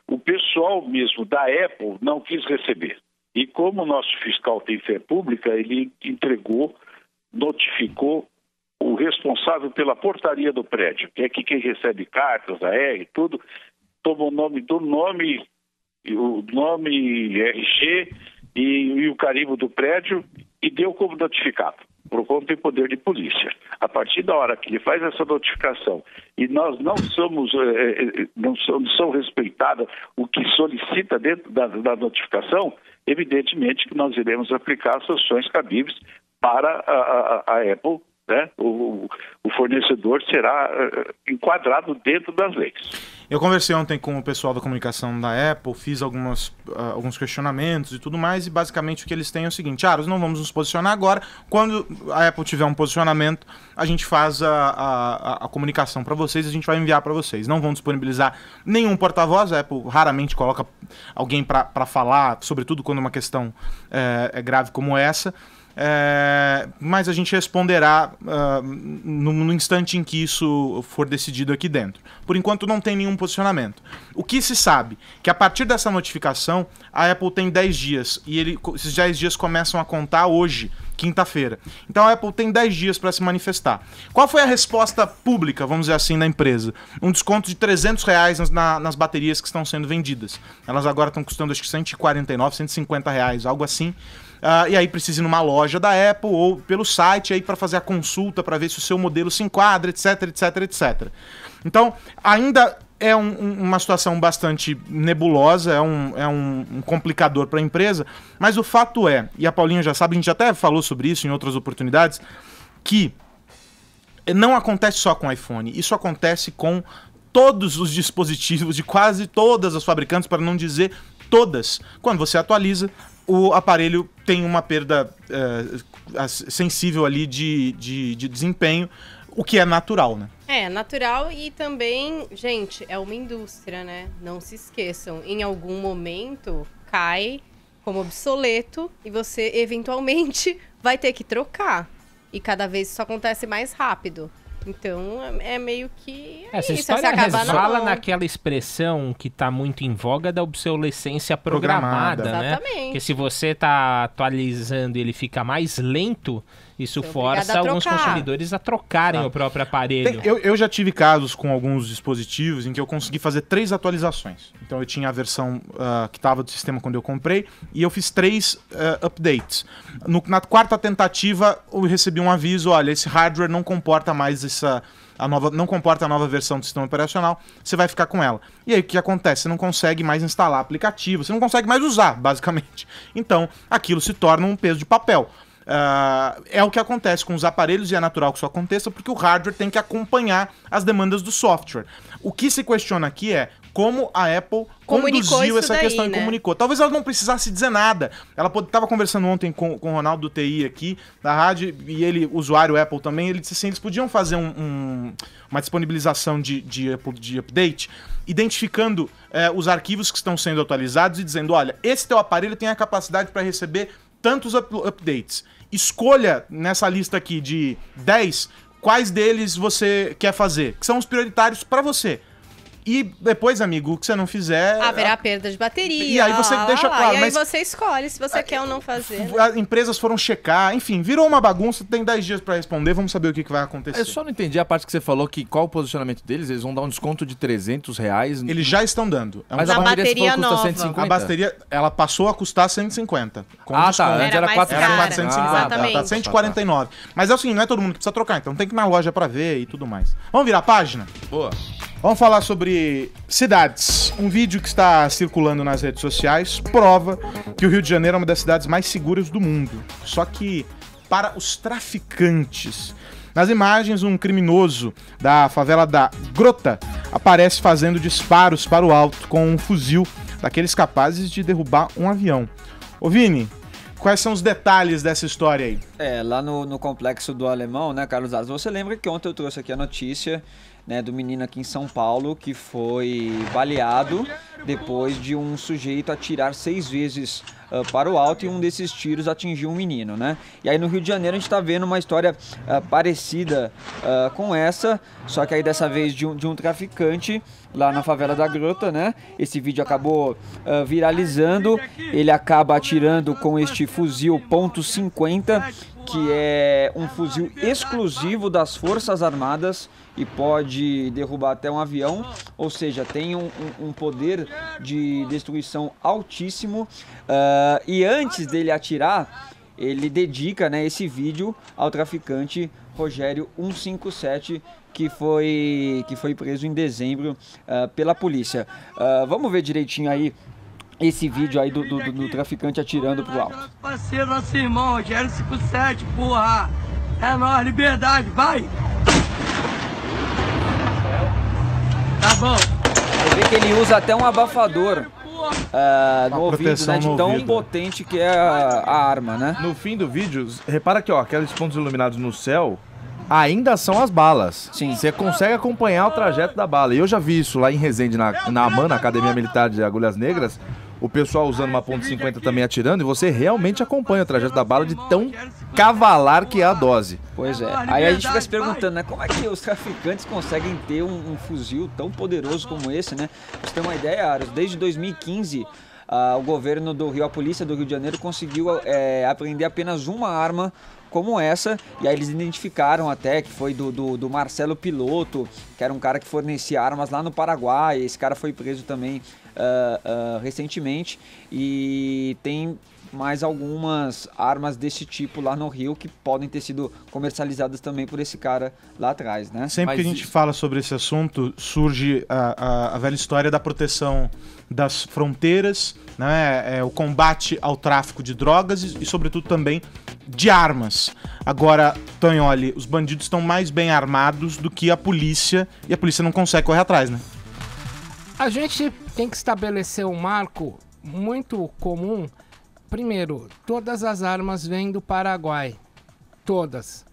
N: O pessoal mesmo da Apple não quis receber. E como o nosso fiscal tem fé pública, ele notificou o responsável pela portaria do prédio, que é que quem recebe cartas, AR, tudo, toma o nome RG e o carimbo do prédio e deu como notificado. Procon tem poder de polícia. A partir da hora que ele faz essa notificação e nós não somos respeitadas o que solicita dentro da notificação, evidentemente que nós iremos aplicar as sanções cabíveis para a Apple, né? O fornecedor será enquadrado dentro das leis.
A: Eu conversei ontem com o pessoal da comunicação da Apple, fiz alguns questionamentos e tudo mais, e basicamente o que eles têm é o seguinte: nós não vamos nos posicionar agora, quando a Apple tiver um posicionamento, a gente faz a comunicação para vocês, a gente vai enviar para vocês. Não vão disponibilizar nenhum porta-voz, a Apple raramente coloca alguém para falar, sobretudo quando uma questão é grave como essa. Mas a gente responderá no instante em que isso for decidido aqui dentro. Por enquanto não tem nenhum posicionamento. O que se sabe? Que a partir dessa notificação a Apple tem 10 dias e esses 10 dias começam a contar hoje, quinta-feira. Então a Apple tem 10 dias para se manifestar. Qual foi a resposta pública, vamos dizer assim, da empresa? Um desconto de R$300 nas baterias que estão sendo vendidas. Elas agora estão custando acho que R$149, R$150, algo assim. E aí precisa ir numa loja da Apple ou pelo site aí para fazer a consulta para ver se o seu modelo se enquadra, etc, etc, etc. Então, ainda é uma situação bastante nebulosa, é um complicador para a empresa, mas o fato é, e a Paulinha já sabe, a gente até falou sobre isso em outras oportunidades, que não acontece só com o iPhone, isso acontece com todos os dispositivos de quase todas as fabricantes, para não dizer todas. Quando você atualiza, o aparelho tem uma perda sensível ali de desempenho, o que é natural, né?
C: É, natural e também, gente, é uma indústria, né? Não se esqueçam, em algum momento cai como obsoleto e você eventualmente vai ter que trocar. E cada vez isso acontece mais rápido. Então, é meio que...
E: Essa
C: isso,
E: história resvala
C: na
E: naquela expressão que tá muito em voga da obsolescência programada, né?
C: Exatamente.
E: Porque se você tá atualizando e ele fica mais lento, isso força alguns consumidores a trocarem o próprio aparelho.
A: Eu já tive casos com alguns dispositivos em que eu consegui fazer 3 atualizações. Então eu tinha a versão que estava do sistema quando eu comprei e eu fiz 3 updates. Na 4ª tentativa eu recebi um aviso: olha, esse hardware não comporta mais não comporta a nova versão do sistema operacional, você vai ficar com ela. E aí o que acontece? Você não consegue mais instalar aplicativo, você não consegue mais usar, basicamente. Então aquilo se torna um peso de papel. É o que acontece com os aparelhos e é natural que isso aconteça porque o hardware tem que acompanhar as demandas do software. O que se questiona aqui é como a Apple conduziu essa questão, né? E comunicou. Talvez ela não precisasse dizer nada. Ela estava conversando ontem com o Ronaldo do TI aqui, da rádio, e ele, usuário Apple também, ele disse assim, eles podiam fazer uma disponibilização de update, identificando os arquivos que estão sendo atualizados e dizendo, olha, esse teu aparelho tem a capacidade para receber tantos updates. Escolha nessa lista aqui de 10, quais deles você quer fazer, que são os prioritários para você. E depois, amigo, o que você não fizer...
C: haverá perda de bateria.
A: E aí você deixa claro.
C: E aí você escolhe se você quer ou não fazer. Né?
A: As empresas foram checar, enfim, virou uma bagunça, tem 10 dias pra responder, vamos saber o que vai acontecer.
G: Eu só não entendi a parte que você falou, que qual o posicionamento deles, eles vão dar um desconto de R$300.
A: Eles já estão dando.
G: Mas a bateria nova. Custa 150?
A: A bateria, ela passou a custar 150. Com
G: desconto. Tá, antes era
A: 450, tá 149. Mas é assim, não é todo mundo que precisa trocar, então tem que ir na loja pra ver e tudo mais. Vamos virar a página?
G: Boa.
A: Vamos falar sobre cidades. Um vídeo que está circulando nas redes sociais prova que o Rio de Janeiro é uma das cidades mais seguras do mundo. Só que para os traficantes. Nas imagens, um criminoso da favela da Grota aparece fazendo disparos para o alto com um fuzil daqueles capazes de derrubar um avião. Ô Vini, quais são os detalhes dessa história aí?
D: Lá no Complexo do Alemão, né, Carlos Aras? Você lembra que ontem eu trouxe aqui a notícia, né, do menino aqui em São Paulo que foi baleado depois de um sujeito atirar 6 vezes para o alto e um desses tiros atingiu um menino, né? E aí no Rio de Janeiro a gente está vendo uma história parecida com essa, só que aí dessa vez de um traficante lá na favela da Grota, né? Esse vídeo acabou viralizando, ele acaba atirando com este fuzil .50, que é um fuzil exclusivo das Forças Armadas e pode derrubar até um avião, ou seja, tem um poder de destruição altíssimo. E antes dele atirar, ele dedica, né, esse vídeo ao traficante Rogério 157, que foi preso em dezembro pela polícia. Vamos ver direitinho aí esse vídeo aí do traficante atirando pro alto.
O: Parceiro, nosso irmão, Rogério 57, porra! É nóis, liberdade, vai! Tá bom.
D: Você vê que ele usa até um abafador no ouvido, né, de tão potente que é a arma, né?
G: No fim do vídeo, repara que, ó, aqueles pontos iluminados no céu ainda são as balas.
D: Sim.
G: Você consegue acompanhar o trajeto da bala. E eu já vi isso lá em Resende, na AMAN, na Academia Militar de Agulhas Negras, o pessoal usando uma .50 também atirando, e você realmente acompanha o trajeto da bala de tão cavalar que é a dose.
D: Pois é. Aí a gente fica se perguntando, né, como é que os traficantes conseguem ter um fuzil tão poderoso como esse, né? Pra você ter uma ideia, Aros, desde 2015, o governo do Rio, a polícia do Rio de Janeiro conseguiu apreender apenas uma arma como essa, e aí eles identificaram até que foi do Marcelo Piloto, que era um cara que fornecia armas lá no Paraguai. Esse cara foi preso também recentemente, e tem mais algumas armas desse tipo lá no Rio que podem ter sido comercializadas também por esse cara lá atrás, né?
A: Sempre que a gente fala sobre esse assunto, surge a velha história da proteção das fronteiras, né? O combate ao tráfico de drogas e sobretudo também de armas. Agora, Tonholi, os bandidos estão mais bem armados do que a polícia, e a polícia não consegue correr atrás, né?
F: A gente tem que estabelecer um marco muito comum. Primeiro, todas as armas vêm do Paraguai. Todas.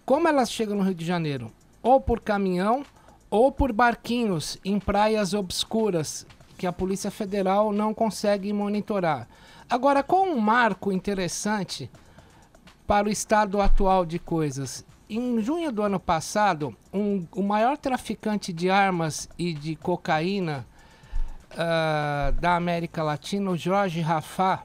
F: Como elas chegam no Rio de Janeiro? Ou por caminhão, ou por barquinhos em praias obscuras, que a Polícia Federal não consegue monitorar. Agora, com um marco interessante para o estado atual de coisas. Em junho do ano passado, o maior traficante de armas e de cocaína da América Latina, o Jorge Rafá,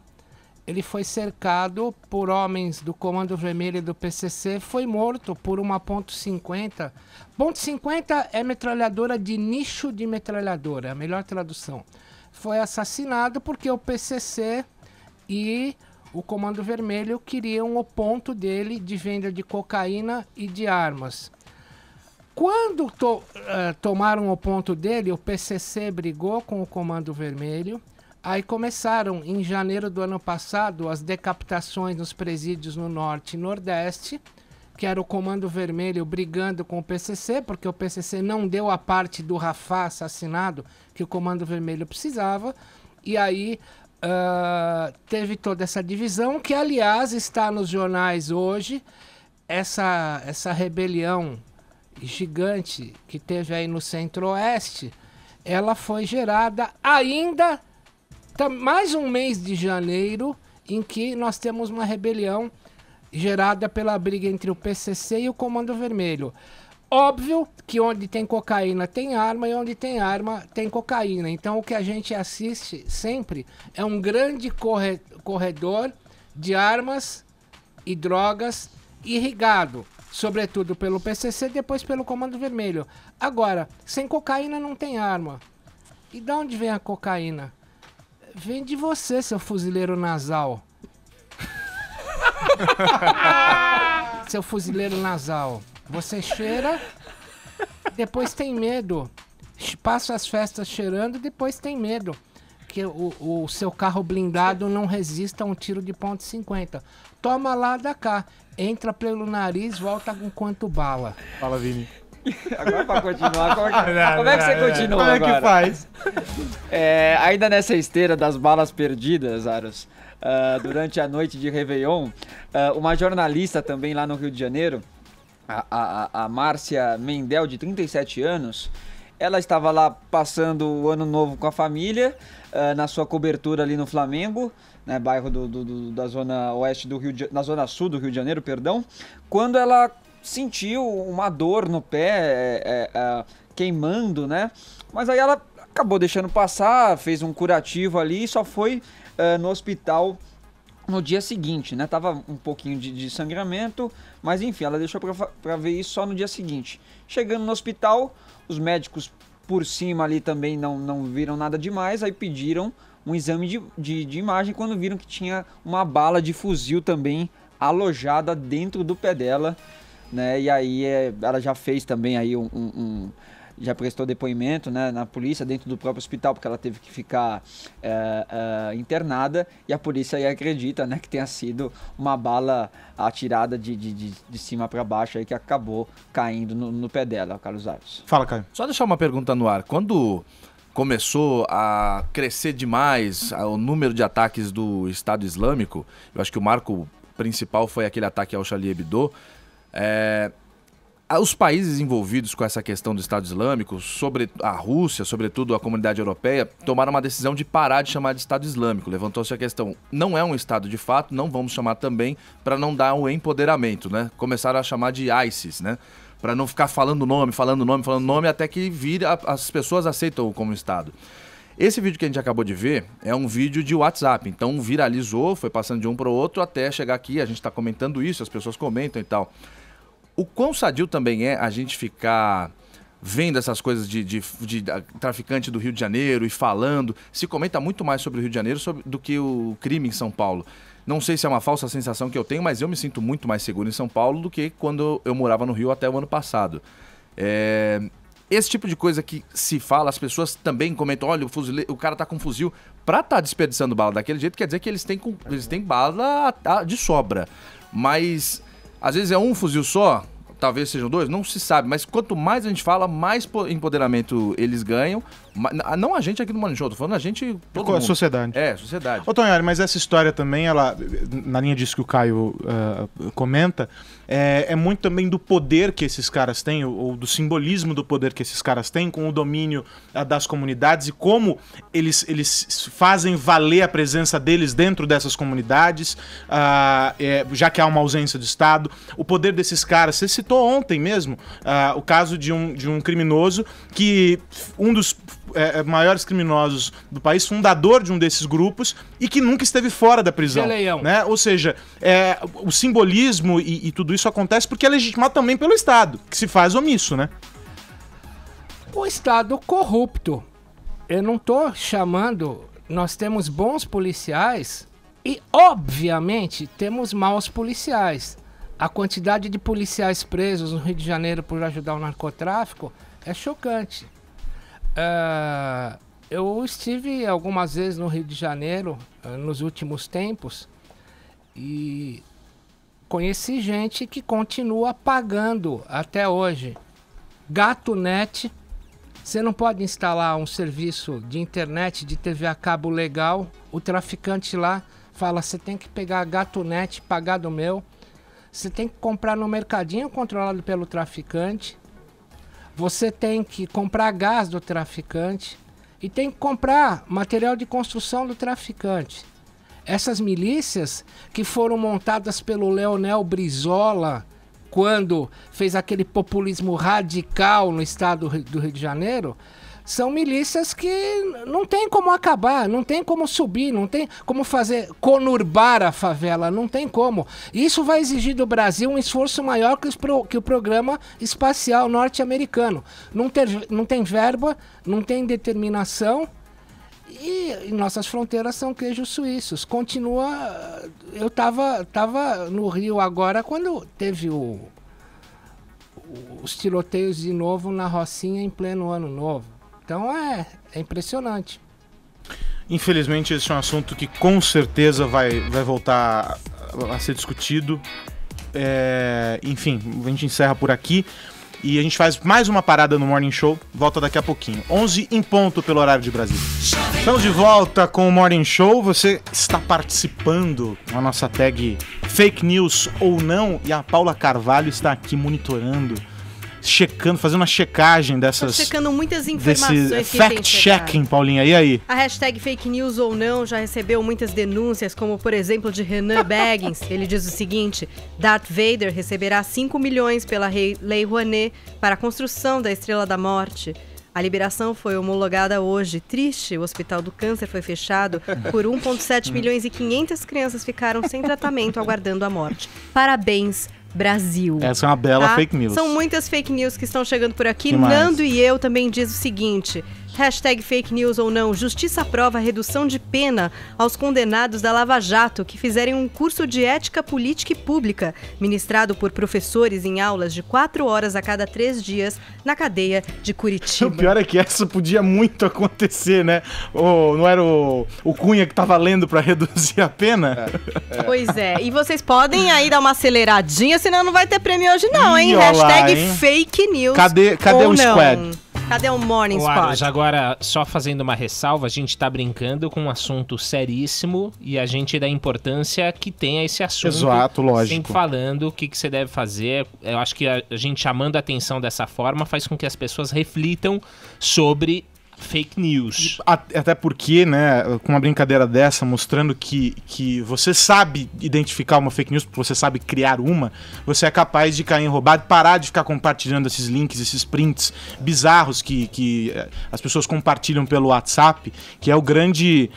F: ele foi cercado por homens do Comando Vermelho e do PCC, foi morto por uma .50. .50 é metralhadora de nicho de metralhadora, é a melhor tradução. Foi assassinado porque o PCC e o Comando Vermelho queriam o ponto dele de venda de cocaína e de armas. Quando tomaram o ponto dele, o PCC brigou com o Comando Vermelho. Aí começaram, em janeiro do ano passado, as decapitações nos presídios no Norte e Nordeste, que era o Comando Vermelho brigando com o PCC, porque o PCC não deu a parte do Rafá assassinado que o Comando Vermelho precisava. E aí teve toda essa divisão, que aliás está nos jornais hoje. Essa rebelião gigante que teve aí no Centro-Oeste, ela foi gerada ainda mais um mês de janeiro, em que nós temos uma rebelião gerada pela briga entre o PCC e o Comando Vermelho. Óbvio que onde tem cocaína tem arma, e onde tem arma tem cocaína. Então o que a gente assiste sempre é um grande corredor de armas e drogas irrigado, sobretudo pelo PCC, depois pelo Comando Vermelho. Agora, sem cocaína não tem arma. E de onde vem a cocaína? Vem de você, seu fuzileiro nasal. Seu fuzileiro nasal. Você cheira, depois tem medo. Passa as festas cheirando, depois tem medo. Que o seu carro blindado não resista a um tiro de .50. Toma lá da cá. Entra pelo nariz, volta com quanto bala.
A: Fala, Vini.
D: Agora pra continuar, como é que você continua agora?
A: Como é que faz?
D: Ainda nessa esteira das balas perdidas, Aros, durante a noite de Réveillon, uma jornalista também lá no Rio de Janeiro, a Márcia Mendel, de 37 anos, ela estava lá passando o ano novo com a família, na sua cobertura ali no Flamengo, né, bairro da zona oeste do Rio na zona sul do Rio de Janeiro, perdão, quando ela sentiu uma dor no pé, queimando, né? Mas aí ela acabou deixando passar, fez um curativo ali e só foi no hospital no dia seguinte, né? Tava um pouquinho de sangramento, mas enfim, ela deixou pra ver isso só no dia seguinte. Chegando no hospital, os médicos por cima ali também não viram nada demais, aí pediram um exame de imagem quando viram que tinha uma bala de fuzil também alojada dentro do pé dela, né? E aí ela já fez também aí já prestou depoimento, né, na polícia dentro do próprio hospital, porque ela teve que ficar internada, e a polícia aí acredita, né, que tenha sido uma bala atirada de cima para baixo aí que acabou caindo no pé dela, Carlos Alves.
A: Fala, Caio.
G: Só deixar uma pergunta no ar. Quando começou a crescer demais o número de ataques do Estado Islâmico, eu acho que o marco principal foi aquele ataque ao Charlie Hebdo, os países envolvidos com essa questão do Estado Islâmico, sobre a Rússia, sobretudo a comunidade europeia, tomaram uma decisão de parar de chamar de Estado Islâmico. Levantou-se a questão, não é um Estado de fato, não vamos chamar também para não dar o empoderamento, né? Começaram a chamar de ISIS, né? Para não ficar falando nome, até que as pessoas aceitam como Estado. Esse vídeo que a gente acabou de ver é um vídeo de WhatsApp, então viralizou, foi passando de um para o outro até chegar aqui, a gente está comentando isso, as pessoas comentam e tal. O quão sadio também é a gente ficar vendo essas coisas de traficante do Rio de Janeiro e falando, se comenta muito mais sobre o Rio de Janeiro do que o crime em São Paulo. Não sei se é uma falsa sensação que eu tenho, mas eu me sinto muito mais seguro em São Paulo do que quando eu morava no Rio até o ano passado. Esse tipo de coisa que se fala, as pessoas também comentam, olha, o cara tá com um fuzil. Pra estar desperdiçando bala daquele jeito, quer dizer que eles têm bala de sobra. Mas às vezes é um fuzil só, talvez sejam dois, não se sabe. Mas quanto mais a gente fala, mais empoderamento eles ganham. Não a gente aqui no Morning Show, tô falando a gente... todo mundo.
A: A sociedade.
G: Sociedade.
A: Ô, Tonhari, mas essa história também, ela, na linha disso que o Caio comenta, é muito também do poder que esses caras têm, ou do simbolismo do poder que esses caras têm, com o domínio das comunidades e como eles fazem valer a presença deles dentro dessas comunidades, já que há uma ausência do Estado. O poder desses caras, você citou ontem mesmo o caso de um criminoso que um dos maiores criminosos do país, fundador de um desses grupos e que nunca esteve fora da prisão, né? Ou seja, o simbolismo e tudo isso acontece porque é legitimado também pelo Estado, que se faz omisso, né?
F: O Estado corrupto. Eu não tô chamando... Nós temos bons policiais e, obviamente, temos maus policiais. A quantidade de policiais presos no Rio de Janeiro por ajudar o narcotráfico é chocante. Eu estive algumas vezes no Rio de Janeiro nos últimos tempos e conheci gente que continua pagando até hoje. GatoNet, você não pode instalar um serviço de internet, de TV a cabo legal, o traficante lá fala, você tem que pegar a GatoNet, pagar do meu, você tem que comprar no mercadinho controlado pelo traficante, você tem que comprar gás do traficante e tem que comprar material de construção do traficante. Essas milícias que foram montadas pelo Leonel Brizola quando fez aquele populismo radical no estado do Rio de Janeiro, são milícias que não tem como acabar, não tem como subir, não tem como conurbar a favela, não tem como. Isso vai exigir do Brasil um esforço maior que o programa espacial norte-americano. Não tem verba, não tem determinação e nossas fronteiras são queijos suíços. Continua... Eu tava no Rio agora quando teve os tiroteios de novo na Rocinha em pleno ano novo. Então é impressionante.
A: Infelizmente esse é um assunto que com certeza vai voltar a ser discutido. Enfim, a gente encerra por aqui e a gente faz mais uma parada no Morning Show. Volta daqui a pouquinho, 11 em ponto pelo horário de Brasília. Estamos de volta com o Morning Show. Você está participando com a nossa tag Fake News ou não, e a Paula Carvalho está aqui monitorando, checando, fazendo uma checagem dessas...
C: Tô checando muitas informações que
A: fact-checking, Paulinha, e aí?
C: A hashtag fake news ou não já recebeu muitas denúncias, como por exemplo de Renan Baggins. Ele diz o seguinte: Darth Vader receberá 5 milhões pela Lei Rouanet para a construção da Estrela da Morte. A liberação foi homologada hoje. Triste, o Hospital do Câncer foi fechado por 1,7 milhões e 500 crianças ficaram sem tratamento aguardando a morte. Parabéns, Brasil.
A: Essa é uma bela fake news.
C: São muitas fake news que estão chegando por aqui. Nando e eu também diz o seguinte: Hashtag fake news ou não, Justiça aprova a redução de pena aos condenados da Lava Jato que fizerem um curso de ética política e pública, ministrado por professores em aulas de 4 horas a cada 3 dias na cadeia de Curitiba.
A: O pior é que essa podia muito acontecer, né? Não era o Cunha que tava lendo pra reduzir a pena?
C: Pois é, e vocês podem aí dar uma aceleradinha, senão não vai ter prêmio hoje não, hein?
A: Hashtag
C: fake news.
A: Cadê o squad?
C: Cadê o Morning Spot?
E: Agora, só fazendo uma ressalva, a gente tá brincando com um assunto seríssimo e a gente dá importância que tenha esse assunto.
A: Exato, lógico.
E: Sempre falando o que você deve fazer. Eu acho que a gente chamando a atenção dessa forma faz com que as pessoas reflitam sobre fake news.
A: Até porque, né, com uma brincadeira dessa, mostrando que você sabe identificar uma fake news, porque você sabe criar uma, você é capaz de cair em roubado, parar de ficar compartilhando esses links, esses prints bizarros que as pessoas compartilham pelo WhatsApp, que é o grande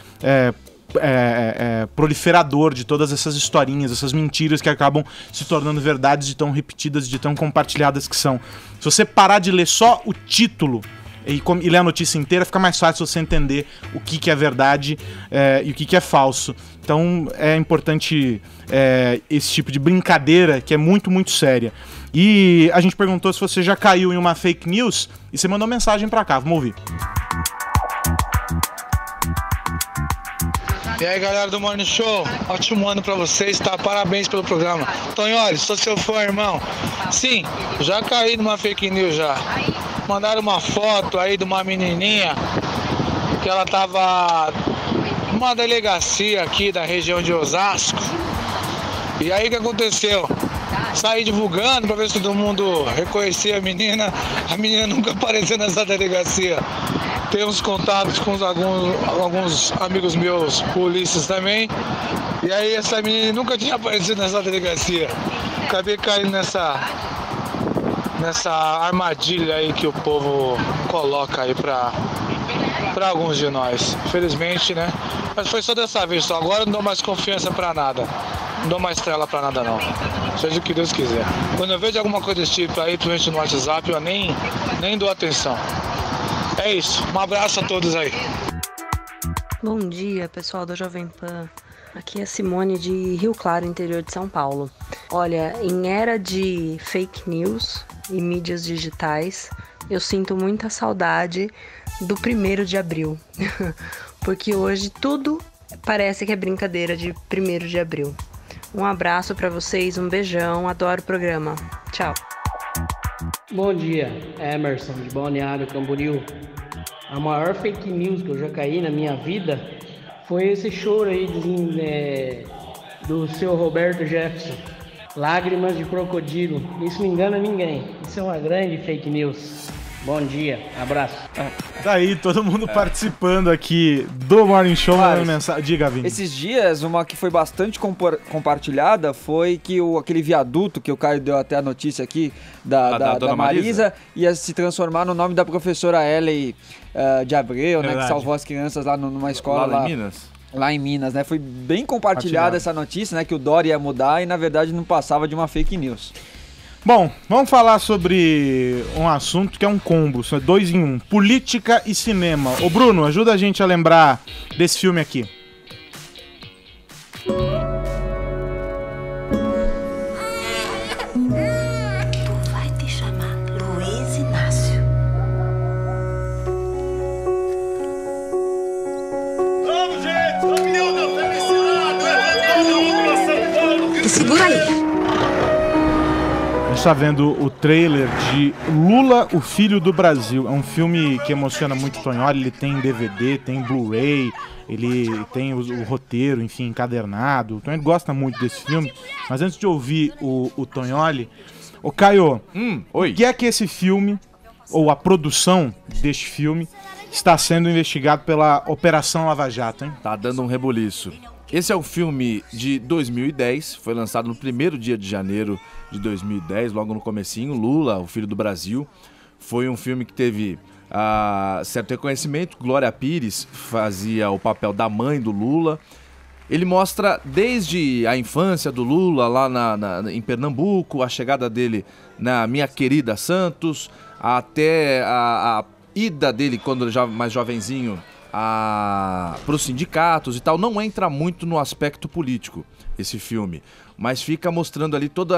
A: proliferador de todas essas historinhas, essas mentiras que acabam se tornando verdades de tão repetidas, de tão compartilhadas que são. Se você parar de ler só o título e ler a notícia inteira, fica mais fácil você entender o que é verdade e o que é falso. Então é importante esse tipo de brincadeira que é muito, muito séria. E a gente perguntou se você já caiu em uma fake news e você mandou mensagem pra cá, vamos ouvir.
P: E aí, galera do Morning Show, ótimo ano pra vocês, tá? Parabéns pelo programa. Tonholi, sou seu fã, irmão. Sim, já caí numa fake news já. Mandaram uma foto aí de uma menininha que ela tava numa delegacia aqui da região de Osasco. E aí o que aconteceu? Saí divulgando pra ver se todo mundo reconhecia a menina nunca apareceu nessa delegacia. Temos contatos com alguns amigos meus, polícias também. E aí essa menina nunca tinha aparecido nessa delegacia. Acabei caindo nessa armadilha aí que o povo coloca aí pra alguns de nós. Infelizmente, né? Mas foi só dessa vez só. Agora eu não dou mais confiança pra nada. Não dou mais trela pra nada não. Seja o que Deus quiser. Quando eu vejo alguma coisa desse tipo aí, principalmente no WhatsApp, eu nem dou atenção. É isso, um abraço a todos aí.
Q: Bom dia, pessoal da Jovem Pan. Aqui é Simone de Rio Claro, interior de São Paulo. Olha, em era de fake news e mídias digitais, eu sinto muita saudade do 1º de abril. Porque hoje tudo parece que é brincadeira de 1º de abril. Um abraço pra vocês, um beijão, adoro o programa. Tchau.
R: Bom dia, Emerson de Balneário Camboriú. A maior fake news que eu já caí na minha vida foi esse choro aí do seu Roberto Jefferson. Lágrimas de crocodilo. Isso não engana ninguém. Isso é uma grande fake news. Bom dia, abraço.
A: Tá aí, todo mundo participando aqui do Morning Show. Diga, Vini.
D: Esses dias, uma que foi bastante compartilhada foi que aquele viaduto, que o Caio deu até a notícia aqui, da Marisa, ia se transformar no nome da professora Ellen de Abreu, né, que salvou as crianças lá numa escola lá em Minas. Lá em Minas, né? Foi bem compartilhada essa notícia, né? Que o Dória ia mudar e, na verdade, não passava de uma fake news.
A: Bom, vamos falar sobre um assunto que é um combo, são 2 em 1, política e cinema. Ô Bruno, ajuda a gente a lembrar desse filme aqui.
B: Vai te chamar Luiz Inácio.
L: Vamos, gente! Campeão da felicidade! Todo mundo na São Paulo!
B: Segura aí!
A: A gente tá vendo o trailer de Lula, o Filho do Brasil. É um filme que emociona muito o Tonholi. Ele tem DVD, tem Blu-ray, ele tem o roteiro, enfim, encadernado. O Tonholi gosta muito desse filme. Mas antes de ouvir o Tonholi, ô Caio, o que é que esse filme, ou a produção deste filme, está sendo investigado pela Operação Lava Jato, hein?
G: Tá dando um rebuliço. Esse é um filme de 2010, foi lançado no 1º dia de janeiro de 2010, logo no comecinho. Lula, o Filho do Brasil. Foi um filme que teve certo reconhecimento. Glória Pires fazia o papel da mãe do Lula. Ele mostra desde a infância do Lula lá em Pernambuco, a chegada dele na minha querida Santos, até a ida dele, quando já mais jovenzinho, para os sindicatos e tal, não entra muito no aspecto político, esse filme. Mas fica mostrando ali toda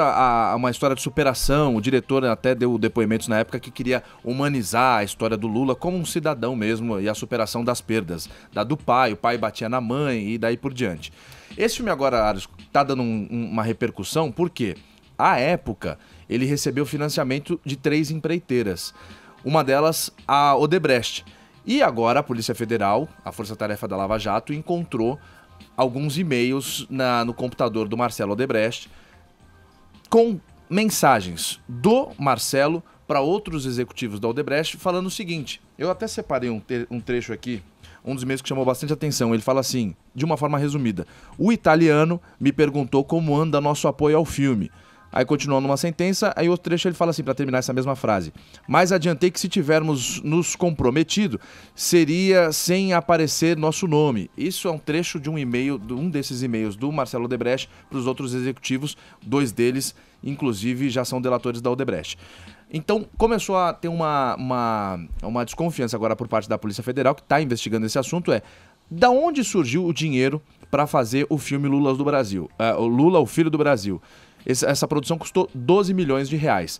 G: uma história de superação. O diretor até deu depoimentos na época que queria humanizar a história do Lula como um cidadão mesmo e a superação das perdas. Do pai, o pai batia na mãe e daí por diante. Esse filme agora, Aros, tá dando uma repercussão porque, à época, ele recebeu financiamento de 3 empreiteiras. Uma delas, a Odebrecht. E agora a Polícia Federal, a Força Tarefa da Lava Jato, encontrou alguns e-mails no computador do Marcelo Odebrecht com mensagens do Marcelo para outros executivos da Odebrecht falando o seguinte. Eu até separei um trecho aqui, um dos e-mails que chamou bastante atenção. Ele fala assim, de uma forma resumida: o italiano me perguntou como anda nosso apoio ao filme. Aí continuando numa sentença, aí outro trecho ele fala assim, para terminar essa mesma frase: mas adiantei que se tivermos nos comprometido, seria sem aparecer nosso nome. Isso é um trecho de um e-mail, de um desses e-mails do Marcelo Odebrecht para os outros executivos, 2 deles, inclusive, já são delatores da Odebrecht. Então começou a ter uma desconfiança agora por parte da Polícia Federal, que está investigando esse assunto, da onde surgiu o dinheiro para fazer o filme Lula do Brasil, Lula, o Filho do Brasil. Essa produção custou 12 milhões de reais.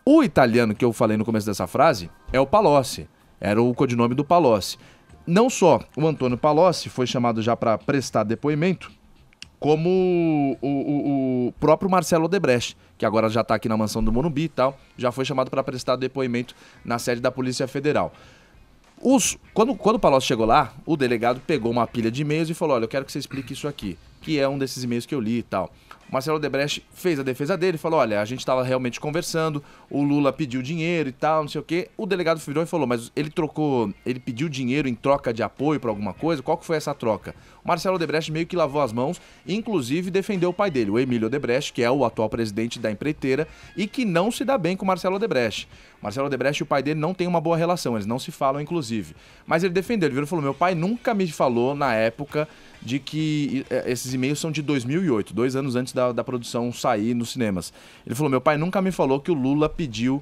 G: O italiano que eu falei no começo dessa frase é o Palocci. Era o codinome do Palocci. Não só o Antônio Palocci foi chamado já para prestar depoimento, como o próprio Marcelo Odebrecht, que agora já está aqui na mansão do Morumbi e tal, já foi chamado para prestar depoimento na sede da Polícia Federal. Quando o Palocci chegou lá, o delegado pegou uma pilha de e-mails e falou: olha, eu quero que você explique isso aqui, que é um desses e-mails que eu li e tal. O Marcelo Odebrecht fez a defesa dele, falou: olha, a gente estava realmente conversando, o Lula pediu dinheiro e tal, não sei o quê. O delegado virou e falou: mas ele pediu dinheiro em troca de apoio para alguma coisa? Qual que foi essa troca? O Marcelo Odebrecht meio que lavou as mãos, inclusive defendeu o pai dele, o Emílio Odebrecht, que é o atual presidente da empreiteira e que não se dá bem com o Marcelo Odebrecht. O Marcelo Odebrecht e o pai dele não têm uma boa relação, eles não se falam, inclusive. Mas ele defendeu, ele virou e falou: meu pai nunca me falou na época de que esses e-mails são de 2008, 2 anos antes da produção sair nos cinemas. Ele falou: meu pai nunca me falou que o Lula pediu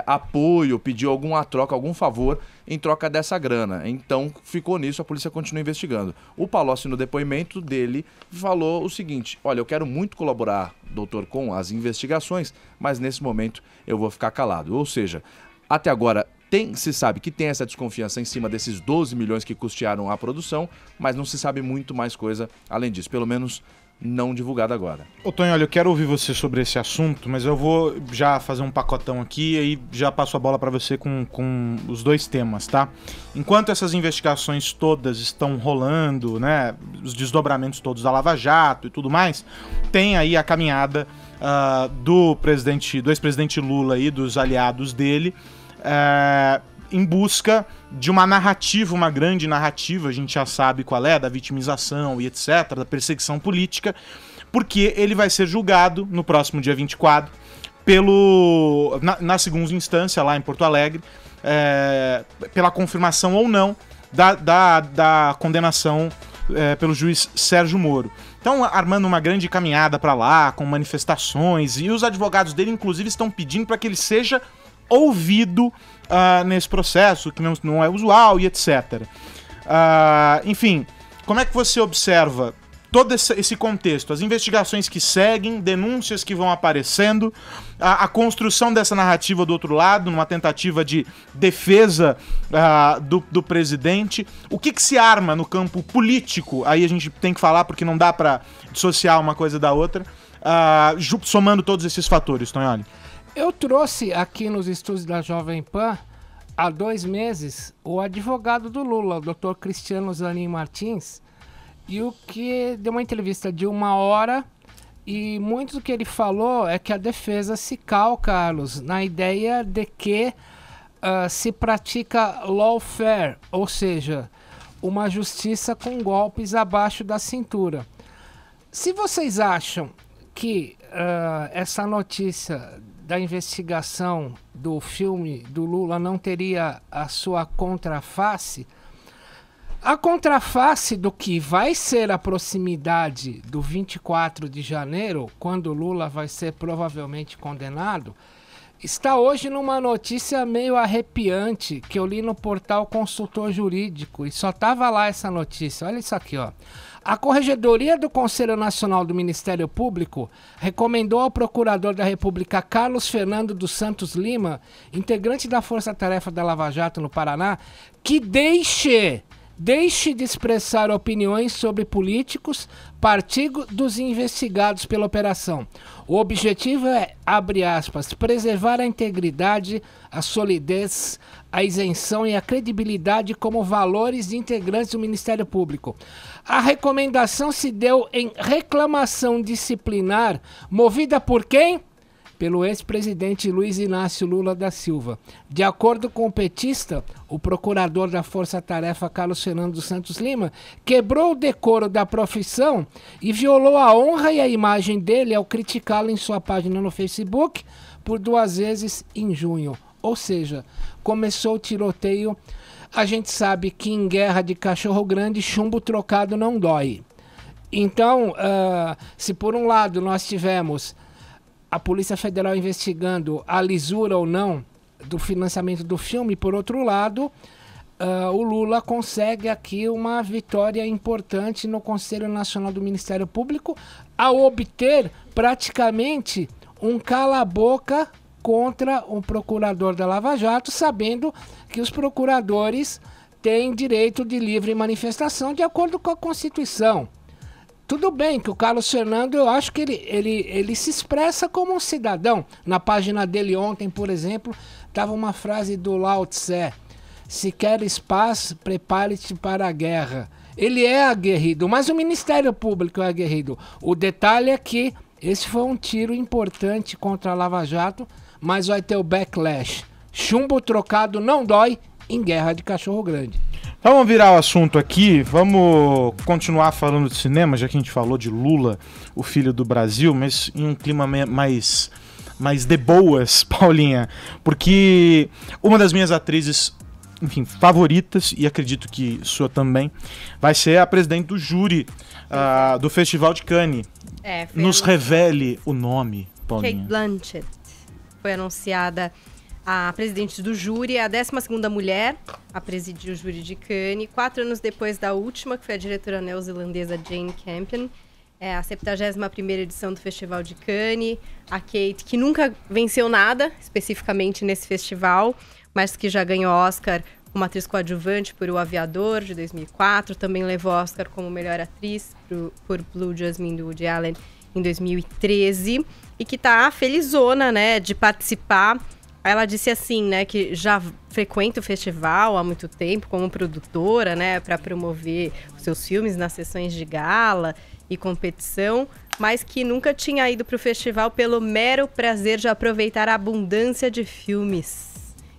G: apoio, pediu alguma troca, algum favor em troca dessa grana. Então ficou nisso, a polícia continua investigando. O Palocci, no depoimento dele, falou o seguinte: olha, eu quero muito colaborar, doutor, com as investigações, mas nesse momento eu vou ficar calado. Ou seja, até agora se sabe que tem essa desconfiança em cima desses 12 milhões que custearam a produção, mas não se sabe muito mais coisa além disso, pelo menos não divulgada agora.
A: Ô Tonho, olha, eu quero ouvir você sobre esse assunto, mas eu vou já fazer um pacotão aqui e aí já passo a bola para você com os 2 temas, tá? Enquanto essas investigações todas estão rolando, né, os desdobramentos todos da Lava Jato e tudo mais, tem aí a caminhada do ex-presidente Lula e dos aliados dele, em busca de uma narrativa, uma grande narrativa, a gente já sabe qual é, da vitimização e etc, da perseguição política, porque ele vai ser julgado no próximo dia 24 na segunda instância lá em Porto Alegre, pela confirmação ou não da condenação pelo juiz Sérgio Moro. Então, armando uma grande caminhada para lá, com manifestações, e os advogados dele, inclusive, estão pedindo para que ele seja ouvido nesse processo, que não é usual e etc. Enfim, como é que você observa todo esse contexto, as investigações que seguem, denúncias que vão aparecendo, a construção dessa narrativa do outro lado, numa tentativa de defesa do presidente? O que se arma no campo político? Aí a gente tem que falar, porque não dá para dissociar uma coisa da outra, somando todos esses fatores, Tonholi.
F: Eu trouxe aqui nos estúdios da Jovem Pan, há 2 meses, o advogado do Lula, o Dr. Cristiano Zanin Martins, e o que deu uma entrevista de 1 hora, e muito do que ele falou é que a defesa se calca, Carlos, na ideia de que se pratica lawfare, ou seja, uma justiça com golpes abaixo da cintura. Se vocês acham que essa notícia da investigação do filme do Lula não teria a sua contraface, a contraface do que vai ser a proximidade do 24 de janeiro, quando Lula vai ser provavelmente condenado, está hoje numa notícia meio arrepiante que eu li no portal Consultor Jurídico e só tava lá essa notícia. Olha isso aqui, ó. A Corregedoria do Conselho Nacional do Ministério Público recomendou ao Procurador da República Carlos Fernando dos Santos Lima, integrante da Força Tarefa da Lava Jato no Paraná, que deixe de expressar opiniões sobre políticos, partidos investigados pela operação. O objetivo é, abre aspas, preservar a integridade, a solidez, a isenção e a credibilidade como valores de integrantes do Ministério Público. A recomendação se deu em reclamação disciplinar movida por quem? Pelo ex-presidente Luiz Inácio Lula da Silva. De acordo com o petista, o procurador da Força Tarefa Carlos Fernando dos Santos Lima quebrou o decoro da profissão e violou a honra e a imagem dele ao criticá-lo em sua página no Facebook por 2 vezes em junho. Ou seja, começou o tiroteio. A gente sabe que em guerra de cachorro grande, chumbo trocado não dói. Então, se por um lado nós tivemos a Polícia Federal investigando a lisura ou não do financiamento do filme, por outro lado, o Lula consegue aqui uma vitória importante no Conselho Nacional do Ministério Público ao obter praticamente um cala-boca contra o procurador da Lava Jato, sabendo que os procuradores têm direito de livre manifestação de acordo com a Constituição. Tudo bem que o Carlos Fernando, eu acho que ele se expressa como um cidadão. Na página dele ontem, por exemplo, estava uma frase do Lao Tse: se queres paz, prepare-te para a guerra. Ele é aguerrido, mas o Ministério Público é aguerrido. O detalhe é que esse foi um tiro importante contra a Lava Jato, mas vai ter o backlash. Chumbo trocado não dói em guerra de cachorro grande.
A: Vamos virar o assunto aqui, vamos continuar falando de cinema, já que a gente falou de Lula, o filho do Brasil, mas em um clima mais de boas, Paulinha, porque uma das minhas atrizes, enfim, favoritas, e acredito que sua também, vai ser a presidente do júri do Festival de Cannes. Nos revele o nome, Paulinha.
C: Cate Blanchett foi anunciada a presidente do júri, a 12ª mulher a presidir o júri de Cannes, 4 anos depois da última, que foi a diretora neozelandesa Jane Campion. É a 71ª edição do Festival de Cannes. A Kate, que nunca venceu nada, especificamente nesse festival, mas que já ganhou Oscar como atriz coadjuvante por O Aviador, de 2004. Também levou Oscar como melhor atriz por Blue Jasmine, do Woody Allen, em 2013. E que tá felizona, né, de participar. Ela disse assim, né, que já frequenta o festival há muito tempo como produtora, né, para promover os seus filmes nas sessões de gala e competição, mas que nunca tinha ido para o festival pelo mero prazer de aproveitar a abundância de filmes.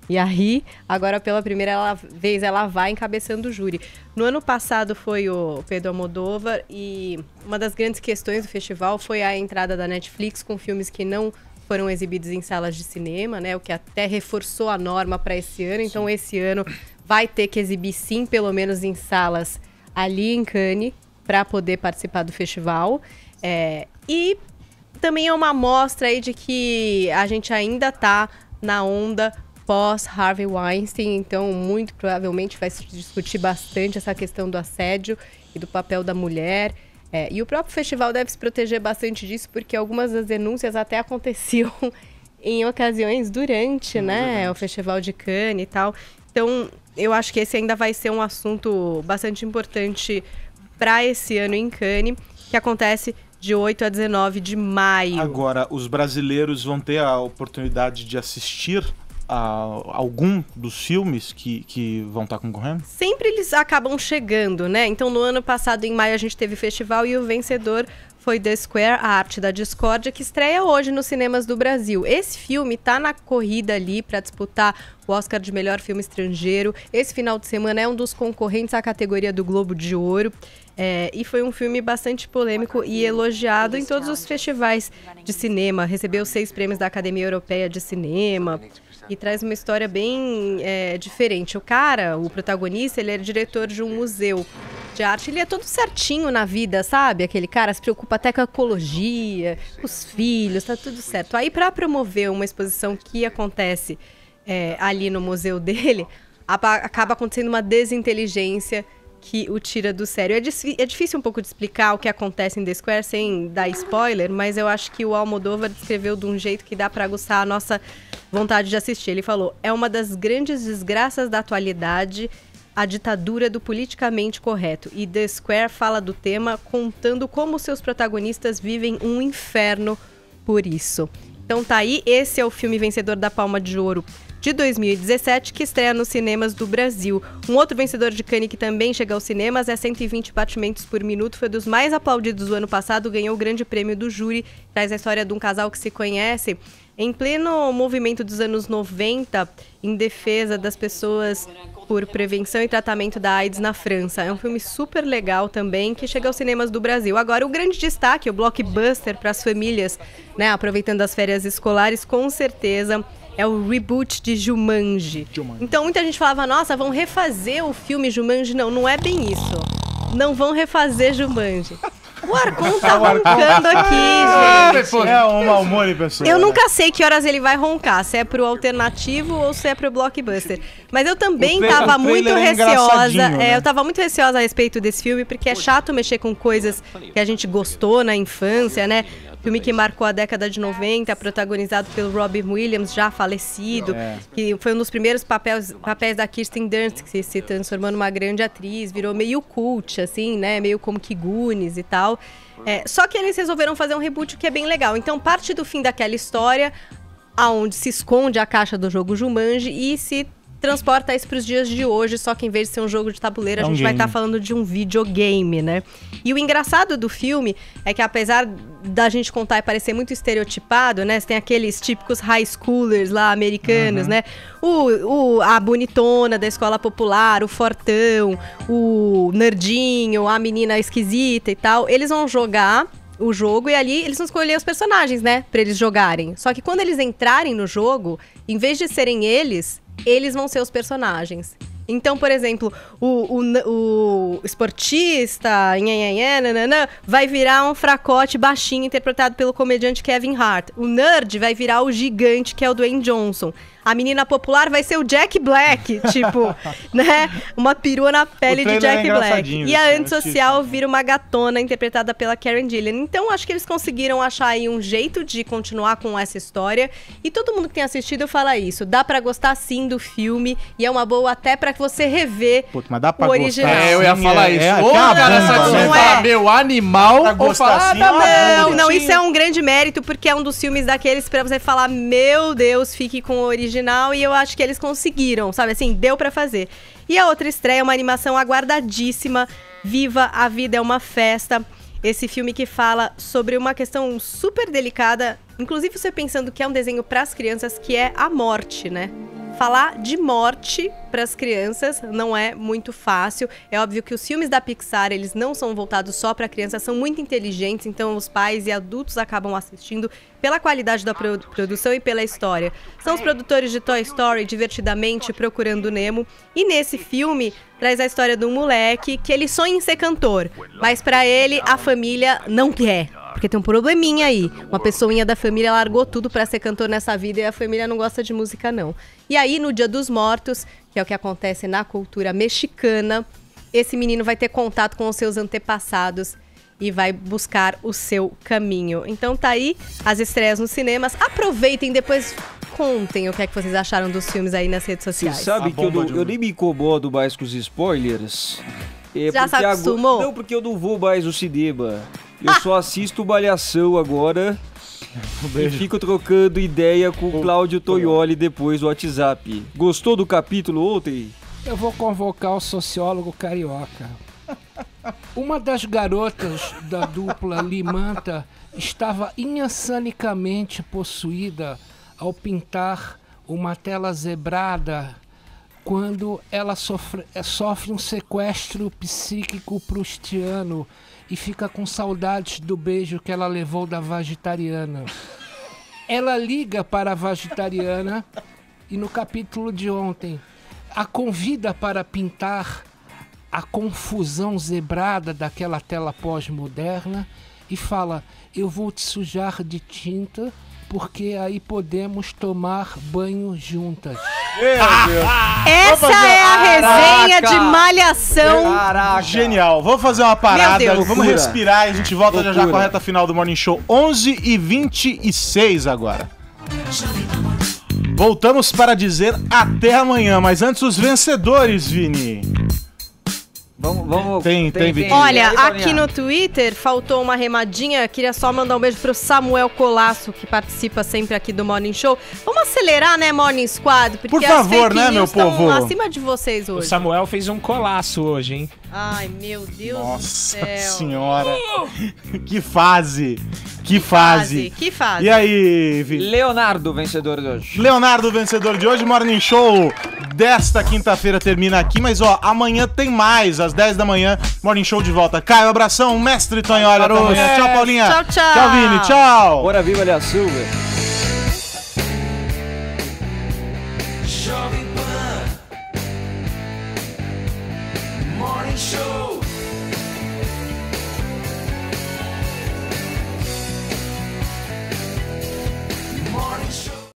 C: E aí, agora pela primeira vez, ela vai encabeçando o júri. No ano passado foi o Pedro Almodóvar e uma das grandes questões do festival foi a entrada da Netflix com filmes que não foram exibidos em salas de cinema, né? O que até reforçou a norma para esse ano. Então, esse ano vai ter que exibir, sim, pelo menos em salas ali em Cannes, para poder participar do festival. E também é uma amostra aí de que a gente ainda está na onda pós-Harvey Weinstein. Então, muito provavelmente vai se discutir bastante essa questão do assédio e do papel da mulher. E o próprio festival deve se proteger bastante disso, porque algumas das denúncias até aconteciam em ocasiões durante, né, o Festival de Cannes e tal. Então, eu acho que esse ainda vai ser um assunto bastante importante para esse ano em Cannes, que acontece de 8 a 19 de maio.
A: Agora, os brasileiros vão ter a oportunidade de assistir a algum dos filmes que vão estar concorrendo?
C: Sempre eles acabam chegando, né? Então, no ano passado, em maio, a gente teve festival e o vencedor foi The Square, A Arte da Discórdia, que estreia hoje nos cinemas do Brasil. Esse filme tá na corrida ali para disputar o Oscar de melhor filme estrangeiro. Esse final de semana é um dos concorrentes à categoria do Globo de Ouro. E foi um filme bastante polêmico e elogiado em todos os festivais de cinema. Recebeu 6 prêmios da Academia Europeia de Cinema e traz uma história bem diferente. O protagonista, ele é diretor de um museu de arte, ele é todo certinho na vida, sabe? Aquele cara se preocupa até com a ecologia, com os filhos, tá tudo certo. Aí, para promover uma exposição que acontece ali no museu dele, acaba acontecendo uma desinteligência que o tira do sério. É difícil um pouco de explicar o que acontece em The Square sem dar spoiler, mas eu acho que o Almodóvar descreveu de um jeito que dá para aguçar a nossa vontade de assistir. Ele falou, é uma das grandes desgraças da atualidade, a ditadura do politicamente correto. E The Square fala do tema contando como seus protagonistas vivem um inferno por isso. Então tá aí, esse é o filme vencedor da Palma de Ouro de 2017, que estreia nos cinemas do Brasil. Um outro vencedor de Cannes que também chega aos cinemas é 120 batimentos por minuto, foi dos mais aplaudidos do ano passado, ganhou o grande prêmio do júri, traz a história de um casal que se conhece em pleno movimento dos anos 90, em defesa das pessoas por prevenção e tratamento da AIDS na França. É um filme super legal também, que chega aos cinemas do Brasil. Agora, o grande destaque, o blockbuster para as famílias, né, aproveitando as férias escolares, com certeza é o reboot de Jumanji. Então, muita gente falava, nossa, vão refazer o filme Jumanji. Não, não é bem isso. Não vão refazer Jumanji. O Arcon tá roncando aqui, gente.
A: É um mau humor, pessoal.
C: Eu nunca sei que horas ele vai roncar, se é pro alternativo ou se é pro blockbuster. Mas eu também tava muito receosa.
A: Né?
C: Eu tava muito receosa a respeito desse filme, porque é chato mexer com coisas que a gente gostou na infância, né? Filme que marcou a década de 90, protagonizado pelo Robin Williams, já falecido, que foi um dos primeiros papéis da Kirsten Dunst, que se transformou numa grande atriz, virou meio cult, assim, né? Meio como que Goonies e tal. Só que eles resolveram fazer um reboot que é bem legal. Então, parte do fim daquela história, aonde se esconde a caixa do jogo Jumanji e se transporta isso para os dias de hoje, só que em vez de ser um jogo de tabuleiro, a gente vai estar falando de um videogame, né? E o engraçado do filme é que, apesar da gente contar e parecer muito estereotipado, né? Você tem aqueles típicos high schoolers lá, americanos, né? A bonitona da escola popular, o fortão, o nerdinho, a menina esquisita e tal. Eles vão jogar o jogo e ali eles vão escolher os personagens, né? Pra eles jogarem. Só que quando eles entrarem no jogo, em vez de serem eles vão ser os personagens. Então, por exemplo, o esportista vai virar um fracote baixinho interpretado pelo comediante Kevin Hart. O nerd vai virar o gigante, que é o Dwayne Johnson. A menina popular vai ser o Jack Black, tipo, né? Uma perua na pele de Jack Black. E a antissocial vira uma gatona interpretada pela Karen Gillan. Então, acho que eles conseguiram achar aí um jeito de continuar com essa história. E todo mundo que tem assistido fala isso. Dá pra gostar sim do filme. E é uma boa até pra você rever
A: mas dá pra
C: o original.
G: Eu ia falar isso.
A: Ou
G: meu animal, ou falar,
C: não, isso é um grande mérito, porque é um dos filmes daqueles pra você falar, meu Deus, fique com o original. E eu acho que eles conseguiram, sabe assim, deu pra fazer. E a outra estreia é uma animação aguardadíssima, Viva a Vida é uma Festa. Esse filme que fala sobre uma questão super delicada, inclusive você pensando que é um desenho pras crianças, que é a morte, né? Falar de morte para as crianças não é muito fácil. É óbvio que os filmes da Pixar, eles não são voltados só para crianças, são muito inteligentes, então os pais e adultos acabam assistindo pela qualidade da produção e pela história. São os produtores de Toy Story, Divertidamente, Procurando Nemo. E nesse filme, traz a história de um moleque que ele sonha em ser cantor, mas para ele a família não quer. Porque tem um probleminha aí. Uma pessoinha da família largou tudo pra ser cantor nessa vida e a família não gosta de música, não. E aí, no Dia dos Mortos, que é o que acontece na cultura mexicana, esse menino vai ter contato com os seus antepassados e vai buscar o seu caminho. Então tá aí as estreias nos cinemas. Aproveitem, depois contem o que é que vocês acharam dos filmes aí nas redes sociais.
D: Você sabe que eu nem me incomodo mais com os spoilers.
C: Já se acostumou?
D: Não, porque eu não vou mais no cinema. Eu só assisto Malhação agora e fico trocando ideia com o Cláudio Toioli depois do WhatsApp. Gostou do capítulo ontem?
F: Eu vou convocar o sociólogo carioca. Uma das garotas da dupla Limanta estava insanicamente possuída ao pintar uma tela zebrada quando ela sofre um sequestro psíquico proustiano e fica com saudades do beijo que ela levou da vegetariana. Ela liga para a vegetariana e no capítulo de ontem a convida para pintar a confusão zebrada daquela tela pós-moderna e fala: eu vou te sujar de tinta porque aí podemos tomar banho juntas.
C: Essa é a resenha de Malhação.
A: Caraca. Genial. Vamos fazer uma parada,
C: Meu Deus.
A: vamos respirar e a gente volta já
D: Loucura.
A: com a reta final do Morning Show. 11h26 agora. Voltamos para dizer até amanhã, mas antes os vencedores, Vini.
D: Vamos.
A: Tem vídeo.
C: Olha,
D: Aí,
C: aqui
D: Paulinha.
C: no Twitter faltou uma remadinha. Queria só mandar um beijo pro Samuel Colasso, que participa sempre aqui do Morning Show. Vamos acelerar, né, Morning Squad? Porque
A: Por favor,
C: as fake
A: né, meu
C: news tão
A: povo?
C: acima de vocês
E: O
C: hoje.
E: Samuel fez um colaço hoje, hein?
C: Ai, meu Deus do
A: Nossa
C: céu.
A: senhora. Que fase. Que fase.
C: Que fase.
A: E aí, Vini?
D: Leonardo, vencedor de hoje.
A: Leonardo, vencedor de hoje. Morning Show desta quinta-feira termina aqui, mas ó, amanhã tem mais, às 10 da manhã, Morning Show de volta. Caio, abração, mestre Tonholi, até amanhã. Tchau, Paulinha.
C: Tchau, tchau.
A: Tchau, Vini, tchau.
D: Bora viva, Léa Silva.
B: Jovem Pan Morning Show.